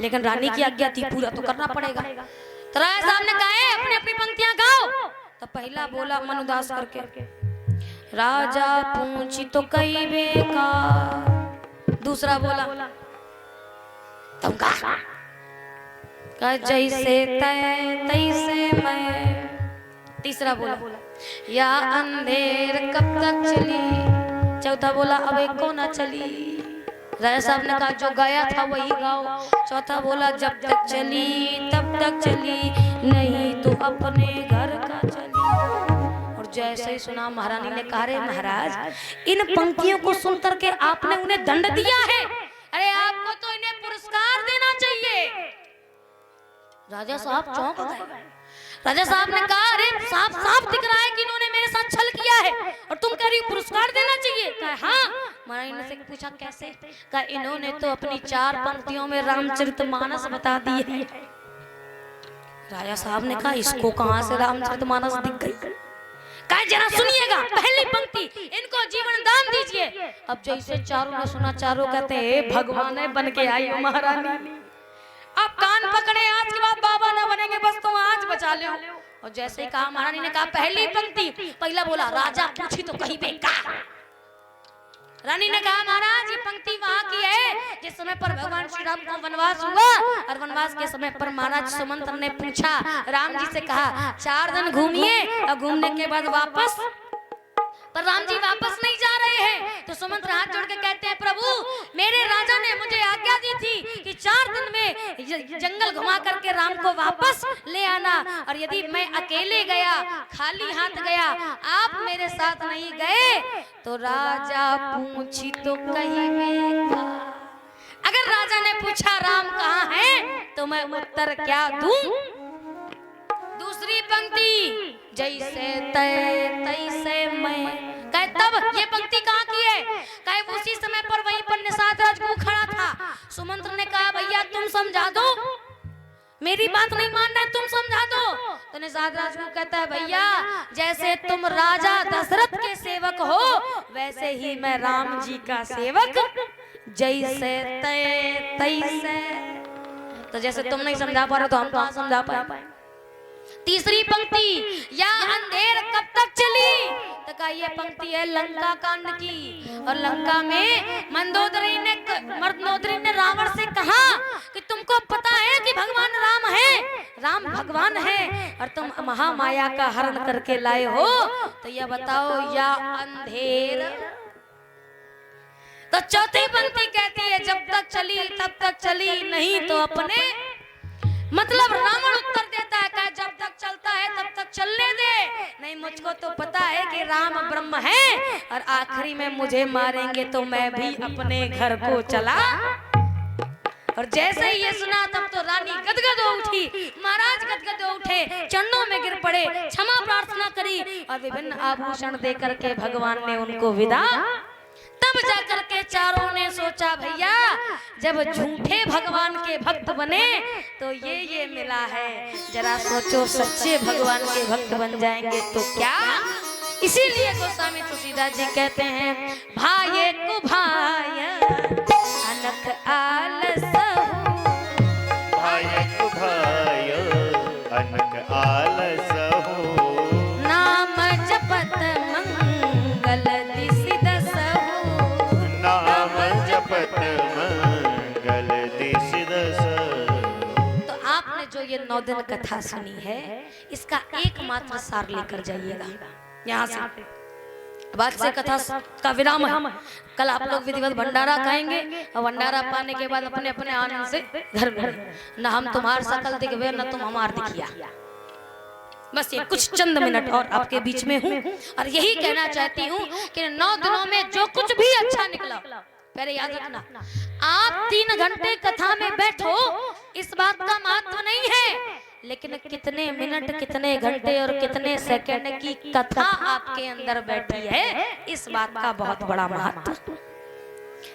लेकिन रानी की आज्ञा थी, पूरा तो करना पड़ेगा। तो राजा साहब ने कहा अपनी अपनी पंक्तियां गाओ। तो पहला बोला मन उदास करके, राजा पूछी तो कई बेका। दूसरा बोला तुम कहा जैसे तैसे मैं। तीसरा बोला या अंधेर कब तक चली। चौथा बोला अब एक को ना चली। राजा साहब ने कहा जो गाया था वही गाओ। चौथा बोला जब तक चली तब तक चली, नहीं तो अपने घर का चली। और जैसे ही सुना महारानी ने कहा रे महाराज इन पंक्तियों को सुन करके आपने उन्हें दंड दिया है, अरे आपको तो इन्हें पुरस्कार देना चाहिए। राजा साहब चौंक गए। राजा साहब ने कहा अरे साफ साफ दिख रहा है कि इन्होंने मेरे साथ छल किया है और तुम कह रही हो पुरस्कार देना चाहिए। कहा हाँ। महारानी ने से पूछा कैसे। कहा इन्होंने तो अपनी 4 पंक्तियों में रामचरितमानस बता दी है। राजा साहब ने कहा इसको कहां से रामचरितमानस दिख गई। कहा जरा सुनिएगा पहली पंक्ति, इनको जीवन दान दीजिए। अब जैसे चारों ने सुना, चारों कहते हैं भगवान बन के आई हो महारानी। आप कान पकड़े, आज के बाद बाबा ना बनेंगे, बस तुम आज बचा लो। और जैसे कहा महारानी ने कहा पहली पंक्ति, पहला बोला राजा पूछी तो कहीं बेकार। रानी ने कहा महाराज ये पंक्ति वहां की है जिस समय पर भगवान श्री राम को वनवास हुआ, और वनवास के समय पर महाराज सुमंत्र ने पूछा राम जी से, कहा 4 दिन घूमिए, और घूमने के बाद वापस, पर राम जी वापस नहीं जा रहे हैं। तो सुमंत्र हाथ जोड़ के कहते हैं प्रभु मेरे राजा ने मुझे आज्ञा दी थी कि 4 दिन में जंगल घुमा करके राम को वापस ले आना, और यदि मैं अकेले गया, खाली हाथ गया, आप मेरे साथ नहीं गए तो राजा पूछी तो कहीं बेकार। अगर राजा ने पूछा राम कहाँ है तो मैं उत्तर क्या दूं? दूसरी पंक्ति, जैसे तय तैसे मैं, कहे तब ये पंक्ति कहाँ की है? कहे उसी समय पर वहीं पर निषाद राजगुरु खड़ा था। सुमंत्र ने कहा भैया तुम समझा दो, मेरी बात नहीं मान रहे, तुम समझा दो। तो निषाद राजगुरु कहता है भैया जैसे तुम राजा दशरथ के सेवक हो वैसे ही मैं राम जी का सेवक, जैसे तय तैसे। तो जैसे तुम नहीं समझा पा रहे तो हम कहाँ समझा पाए। तीसरी पंक्ति, या अंधेर कब तक चली, तो कहा ये पंक्ति है लंका कांड की। और लंका में मंदोदरी ने रावण से कहा कि तुमको पता है कि भगवान राम है, राम भगवान है, और तुम महामाया का हरण करके लाए हो, तो ये बताओ या अंधेर। तो चौथी पंक्ति कहती है जब तक चली तब तक चली, नहीं तो अपने, मतलब रावण उत्तर देता है कि जब तक चलता है तब तक चलने दे, नहीं मुझको तो पता है कि राम ब्रह्म है, और आखिरी में मुझे मारेंगे तो मैं भी अपने घर को चला। और जैसे ही ये सुना तब तो रानी गदगद हो उठी, महाराज गदगद हो उठे, चरणों में गिर पड़े, क्षमा प्रार्थना करी, और विभिन्न आभूषण दे करके भगवान ने उनको विदा। तब जाकर के चारों ने सोचा भैया जब झूठे भगवान के भक्त बने तो ये मिला है, जरा सोचो सच्चे भगवान के भक्त बन जाएंगे तो क्या। इसीलिए गोस्वामी तुलसीदास जी कहते हैं भाये को भाय अनख आलस, भाये को भाय अनख आलस हो, नाम जपत मंगल दिसि दसहु, नाम जपत मंगल दिसि दसहु। तो आपने जो ये 9 दिन कथा सुनी है इसका एकमात्र सार लेकर जाइएगा यहाँ से। बाद से कथा का विराम है, कल आप लोग विधिवत भंडारा खाएंगे, और भंडारा पाने के बाद अपने अपने आनंद से घर में, न हम तुम्हार सकल दिखवे न तुम हमार दिखिया। बस ये कुछ चंद मिनट और आपके बीच में हूँ, और यही कहना चाहती हूँ कि 9 दिनों में जो कुछ भी अच्छा निकला, पहले याद रखना आप 3 घंटे कथा में बैठो, इस बात का महत्व नहीं है, लेकिन कितने मिनट, कितने घंटे और कितने सेकंड की कथा आपके अंदर बैठी है, इस बात का बहुत बड़ा महत्व।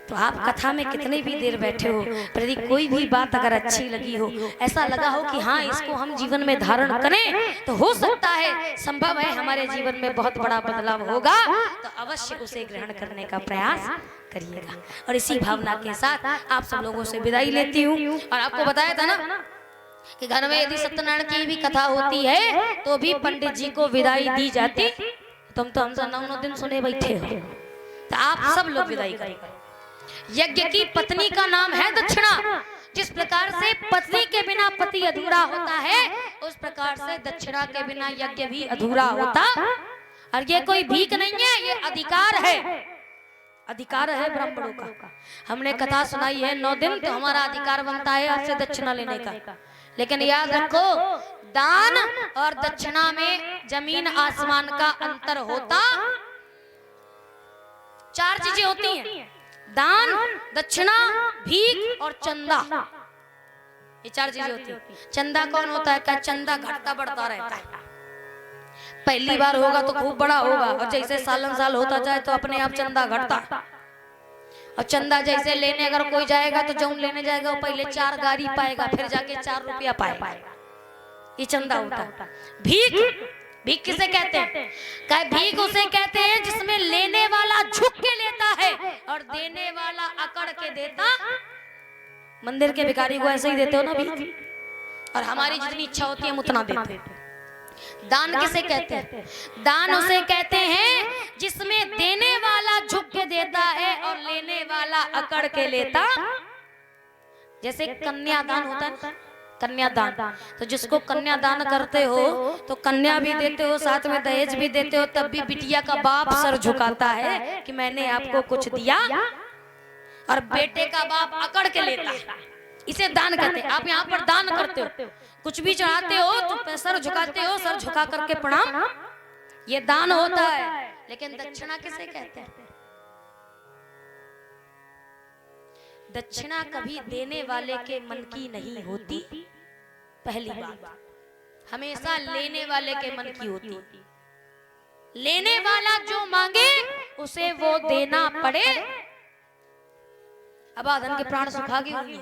तो आप कथा में कितनी भी देर बैठे हो, यदि कोई भी बात अगर अच्छी लगी हो, ऐसा लगा हो कि हाँ इसको हम जीवन में धारण करें, तो हो सकता है, संभव है हमारे जीवन में बहुत बड़ा बदलाव होगा, तो अवश्य उसे ग्रहण करने का प्रयास करिएगा। और इसी भावना के साथ आप सब लोगों से विदाई लेती हूँ। और आपको बताया था ना कि घर में यदि सत्यनारायण की भी कथा होती है तो भी पंडित जी को विदाई दी जाती। तुम तो हमसे 9 दिन सुने बैठे हो, तो आप सब लोग विदाई करें। यज्ञ की पत्नी का नाम है दक्षिणा। जिस प्रकार से पत्नी के बिना पति अधूरा होता है, उस प्रकार से दक्षिणा के बिना यज्ञ भी अधूरा होता। और ये कोई भीख नहीं है, ये अधिकार है, अधिकार है ब्राह्मणों का। हमने कथा सुनाई है 9 दिन, तो हमारा अधिकार बनता है आपसे दक्षिणा लेने का। लेकिन याद रखो दान और दक्षिणा में जमीन आसमान का अंतर होता। 4 चीजें होती हैं, दान, दक्षिणा, भीख और चंदा। ये 4 चीजें होती हैं। चंदा कौन होता है? क्या चंदा घटता बढ़ता रहता है, पहली बार होगा तो खूब बड़ा होगा, और जैसे सालन साल होता जाए तो अपने आप चंदा घटता। और चंदा जैसे लेने अगर कोई जाएगा तो जौन लेने जाएगा वो पहले 4 गाड़ी पाएगा, फिर जाके 4 रुपया पाएगा। ये चंदा होता है। भीख, भीख किसे कहते हैं? क्या भीख उसे कहते हैं जिसमें लेने वाला झुक के लेता है और देने वाला अकड़ के देता। मंदिर के भिखारी को ऐसे ही देते हो ना भी, और हमारी जितनी इच्छा होती है हम उतना देते हैं। दान किसे कहते हैं? दान उसे कहते हैं जिसमें देने वाला झुक के देता है और लेने वाला अकड़ के लेता। जैसे कन्यादान होता है, कन्यादान, तो जिसको कन्यादान करते हो तो कन्या भी देते हो, साथ में दहेज भी देते हो, तब भी बिटिया का बाप सर झुकाता है कि मैंने आपको कुछ दिया, और बेटे का बाप अकड़ के लेता है। इसे दान कहते हैं। आप यहाँ पर दान करते हो, कुछ भी चढ़ाते हो तो सर झुकाते हो, सर झुका करके प्रणाम, ये दान होता है। लेकिन दक्षिणा किसे कहते हैं? दक्षिणा कभी देने वाले के मन की नहीं होती, पहली बात। हमेशा लेने वाले के मन की होती। लेने वाला जो मांगे उसे वो देना पड़े। अब आधन के प्राण सुखा गए होंगे,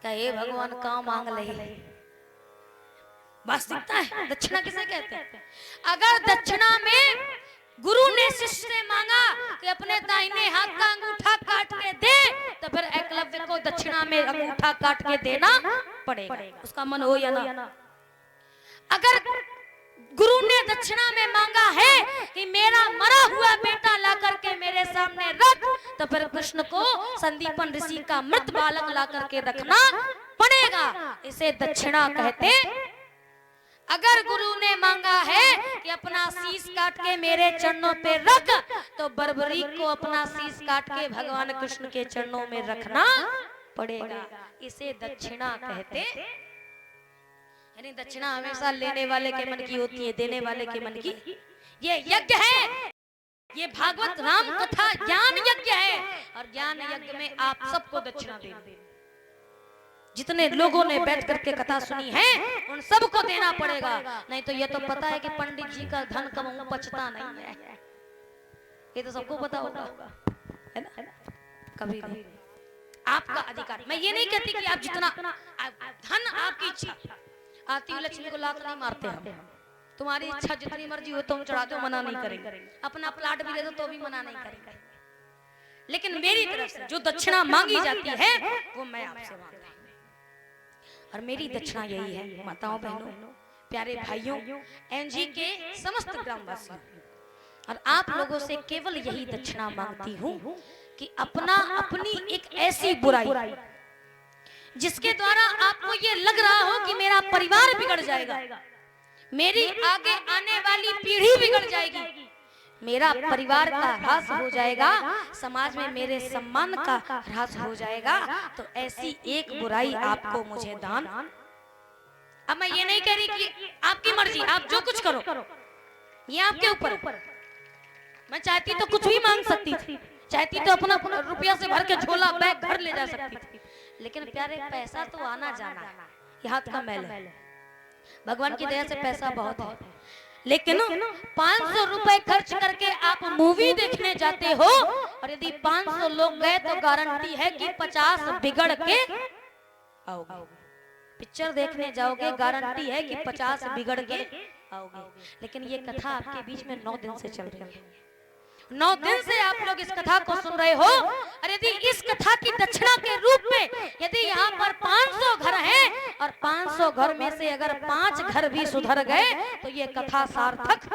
कहे भगवान का मांग ले, बस दिखता है। दक्षिणा किसे कहते हैं? अगर दक्षिणा में गुरु ने शिष्य से मांगा कि अपने दाहिने हाथ का अंगूठा काट के दे, तो फिर एकलव्य को दक्षिणा में अंगूठा काट के देना पड़ेगा, उसका मन हो या ना। अगर गुरु ने दक्षिणा में मांगा है कि मेरा मरा हुआ बेटा ला करके मेरे सामने रख, तो फिर कृष्ण को संदीपन ऋषि का मृत बालक ला करके रखना पड़ेगा। इसे दक्षिणा कहते। अगर गुरु ने मांगा है कि अपना शीश काट के मेरे चरणों पे रख, तो बर्बरी को अपना शीश काट के भगवान कृष्ण के चरणों में रखना पड़ेगा। इसे दक्षिणा कहते। यानी दक्षिणा हमेशा लेने वाले के मन की होती है, देने वाले के मन की। ये यज्ञ है, ये भागवत राम कथा ज्ञान यज्ञ है, और ज्ञान यज्ञ में आप सबको दक्षिणा देना। जितने लोगों ने बैठ करके कथा सुनी है उन सबको देना पड़ेगा, नहीं तो ये तो पता है कि पंडित जी का धन कमाऊं पचता नहीं है, ये तो सबको पता होगा, है ना? कभी नहीं। आपका अधिकार। मैं ये नहीं कहती कि आप जितना धन आपकी इच्छा, आती हुई लक्ष्मी को लात नहीं मारते हम। तुम्हारी इच्छा जितनी मर्जी हो तुम चढ़ा दो, मना नहीं करेंगे। अपना प्लाट भी दे दो तो भी मना नहीं करेंगे। लेकिन मेरी तरफ से जो दक्षिणा मांगी जाती है वो मैं आपसे मांगता हूं, और मेरी दक्षिणा यही है। माताओं, बहनों, प्यारे भाइयों, एनजी के समस्त ग्रामवासियों, और आप लोगों से केवल यही दक्षिणा मांगती हूँ कि अपनी एक ऐसी बुराई जिसके द्वारा आपको ये लग रहा हो कि मेरा परिवार बिगड़ जाएगा, मेरी आगे आने वाली पीढ़ी बिगड़ जाएगी, मेरा परिवार का ह्रास हो जाएगा, समाज में मेरे सम्मान का ह्रास हो जाएगा, तो ऐसी एक बुराई आपको मुझे दान। अब मैं ये नहीं कह रही कि आपकी मर्जी, आप जो कुछ करो ये आपके ऊपर। मैं चाहती तो कुछ भी मांग सकती थी, चाहती तो अपना रुपया से भर के झोला बैग घर ले जा सकती थी, लेकिन प्यारे पैसा तो आना जाना है, ये हाथ का मैल है। भगवान की दया से पैसा बहुत है, लेकिन 500 रुपए खर्च करके आप मूवी देखने जाते हो, और यदि 500 लोग गए तो गारंटी है कि 50 बिगड़ के आओगे। पिक्चर देखने जाओगे, गारंटी है कि 50 बिगड़ के आओगे। लेकिन ये कथा आपके बीच में 9 दिन से चल रही है, 9 दिन से आप लोग इस कथा को सुन रहे हो, और यदि इस कथा की दक्षिणा के रूप में यदि यहाँ पर 500 घर हैं, और 500 घर में से अगर 5 घर भी सुधर गए, तो ये कथा सार्थक,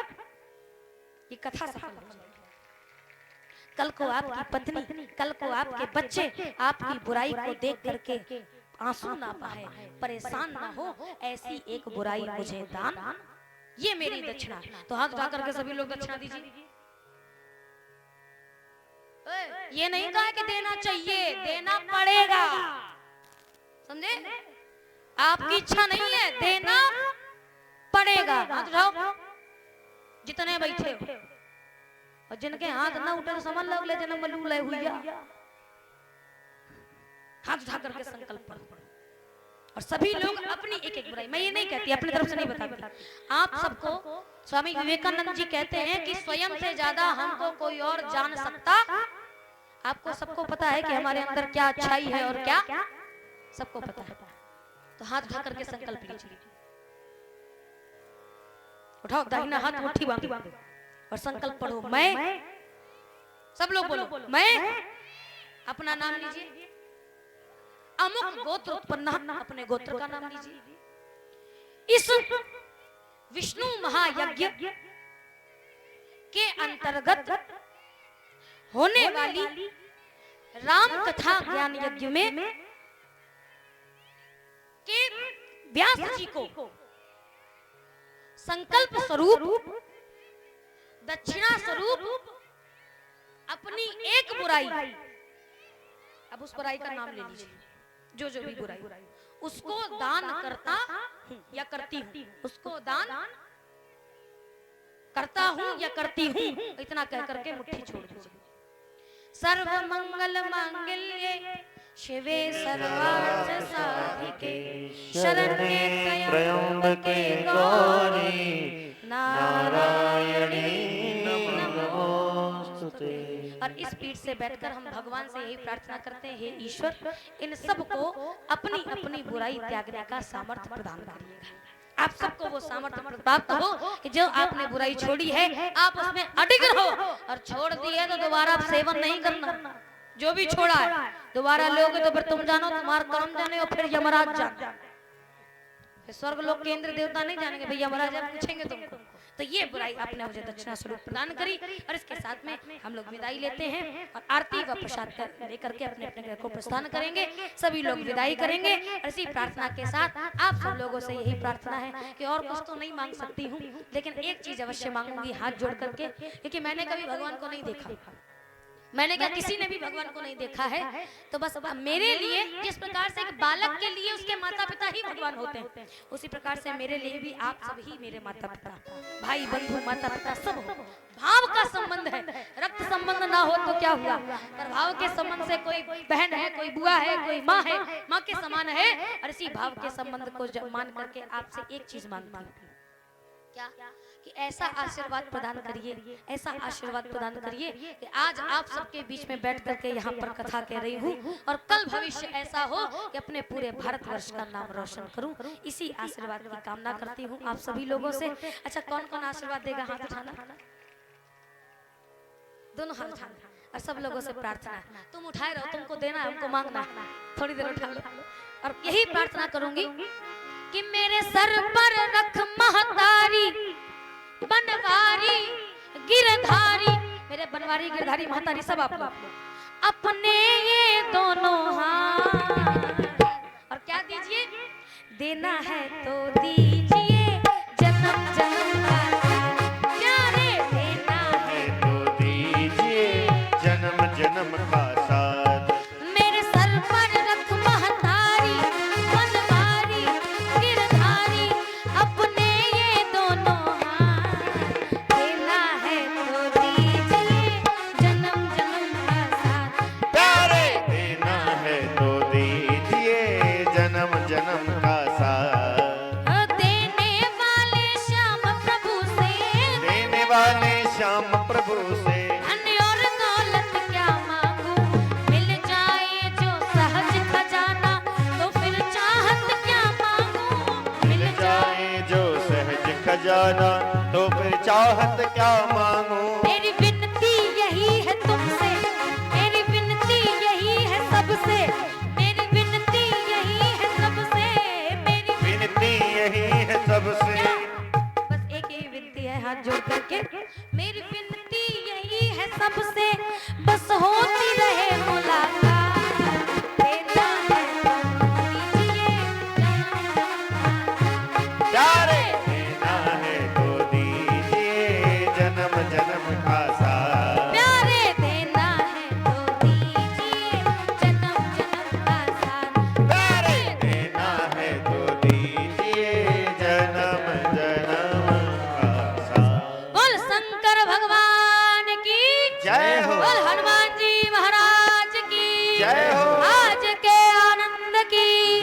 ये कथा सफल हो जाएगी। कल को आपकी पत्नी, कल को आपके बच्चे आपकी बुराई को देख करके आंसू ना बहाए, परेशान ना हो, ऐसी एक बुराई मुझे दान, ये मेरी दक्षिणा। तो हाथ उठा करके सभी लोग दक्षिणा दीजिए। ये नहीं कहा कि देना चाहिए, देना पड़ेगा, समझे? आपकी इच्छा नहीं है, देना पड़ेगा। हाथ उठाओ जितने बैठे हो, और जिनके हाथ ना उठे तो समझ लो ले जन्म लूले हुआ। हाथ उठा करके संकल्प करो, और सभी लोग अपनी एक एक बुराई, मैं ये नहीं कहती, अपनी तरफ से नहीं बताती, आप सबको स्वामी विवेकानंद जी कहते हैं कि स्वयं से ज्यादा हमको कोई और जान सकता। आपको सबको पता है कि हमारे अंदर क्या अच्छाई है और क्या, सबको पता है। तो हाथ उठा करके संकल्प लीजिए, उठाओ दाहिना हाथ मुट्ठी बांधो और संकल्प पढ़ो। मैं, सब लोग बोलो, मैं, अपना नाम लीजिए, अमुक गोत्र उत्पन्न, अपने गोत्र का नाम लीजिए। इस विष्णु महायज्ञ के अंतर्गत होने वाली राम कथा ज्ञान यज्ञ में के व्यास जी को संकल्प स्वरूप दक्षिणा स्वरूप अपनी एक बुराई, अब उस बुराई का नाम ले लीजिए, जो भी बुराई, उसको दान करता हूं या करती हूं, उसको दान करता हूं या करती हूं, इतना कह करके मुट्ठी छोड़ दीजिए। सर्व मंगल मांगल्ये शिवे सर्वार्थ साधिके शरण्ये त्र्यंबके गौरी नारायणी नमोस्तुते। और इस पीठ से बैठकर हम भगवान से यही प्रार्थना करते हैं, हे ईश्वर, इन सबको अपनी अपनी बुराई त्यागने का सामर्थ्य प्रदान करिएगा। आप सबको वो सामर्थ्य प्राप्त हो कि जो आपने बुराई छोड़ी है आप उसमें अडिग रहो, और छोड़ दी है तो दोबारा सेवन नहीं करना। जो भी छोड़ा है दोबारा लोगे तो फिर तुम जानो, तुम्हारा कर्म जाने और फिर यमराज जाने, फिर स्वर्ग लोग के इंद्र देवता नहीं जानेंगे, भैया यमराज पूछेंगे तुमको। तो ये बुराई आपने मुझे दक्षिणा स्वरूप प्रदान करी, और इसके साथ में हम लोग विदाई लेते हैं और आरती व प्रसाद लेकर के अपने अपने घर को प्रस्थान करेंगे। सभी लोग विदाई करेंगे और इसी प्रार्थना के साथ आप सब लोगों से यही प्रार्थना है कि और कुछ तो नहीं मांग सकती हूँ, लेकिन एक चीज अवश्य मांगूंगी हाथ जोड़ करके, क्योंकि मैंने कभी भगवान को नहीं देखा, मैंने क्या किसी ने भी भगवान को नहीं देखा है, तो बस मेरे लिए जिस प्रकार से एक बालक के लिए उसके माता पिता ही भगवान होते हैं, उसी प्रकार से मेरे लिए भी आप सब ही मेरे माता पिता, भाई बंधु माता पिता सब हो। भाव का संबंध है, रक्त संबंध ना हो तो क्या हुआ, पर भाव के संबंध से कोई बहन है, कोई बुआ है, कोई माँ है, माँ के समान है। और इसी भाव के संबंध को मान करके आपसे एक चीज मांगता हूँ, क्या कि ऐसा आशीर्वाद प्रदान करिए, ऐसा आशीर्वाद प्रदान करिए कि आज आप सबके बीच में बैठ करके यहाँ पर कथा कह रही हूँ, और कल भविष्य ऐसा हो कि अपने पूरे भारतवर्ष का नाम रोशन करूँ। इसी आशीर्वाद की कामना करती हूँ आप सभी लोगों से। अच्छा, कौन कौन आशीर्वाद देगा, हाथ उठाना, दोनों हाथ उठाना, और सब लोगों से प्रार्थना है, तुम उठाए रहो, तुमको देना है, हमको मांगना है, थोड़ी देर उठा लो। और यही प्रार्थना करूंगी कि मेरे सर पर रख महतारी बनवारी गिरधारी, मेरे बनवारी गिरधारी महतारी सब आप लोग अपने ये दोनों हाथ, और क्या दीजिए, देना है तो दीजिए जन्म जन्म का साथ, प्यारे देना है तो दीजिए जन्म जन्म का साथ। मेरे सर पर रख महतारी बनवारी गिरधारी, अपने ये दोनों हाथ, देना है तो दीजिए जन्म जन्म का साथ, प्यारे देना है तो दीजिए जन्म जन्म का साथ। देने वाले श्याम प्रभु से, देने वाले श्याम प्रभु से, धन और दौलत क्या मांगू, मिल जाए जो सहज खजाना, तो फिर चाहत क्या मांगू, मिल जाए जो सहज खजाना, तो फिर चाहत क्या मांगू। मेरी विनती यही है तुमसे, मेरी विनती यही है सबसे, मेरी विनती यही है सबसे, मेरी विनती यही है सबसे। बस एक ही विनती है हाथ जोड़ करके, मेरी विनती यही है सबसे, बस होती रहे मुलाकात, देना है तो दीजिए प्यारे देना है तो दीजिए जन्म जन्म का साथ। प्यारे देना है तो दीजिए जन्म जन्म का साथ, प्यारे देना है तो दीजिए जन्म जन्म का साथ। बोल शंकर भगवान की जय हो। बोल हनुमान जी महाराज की जय हो।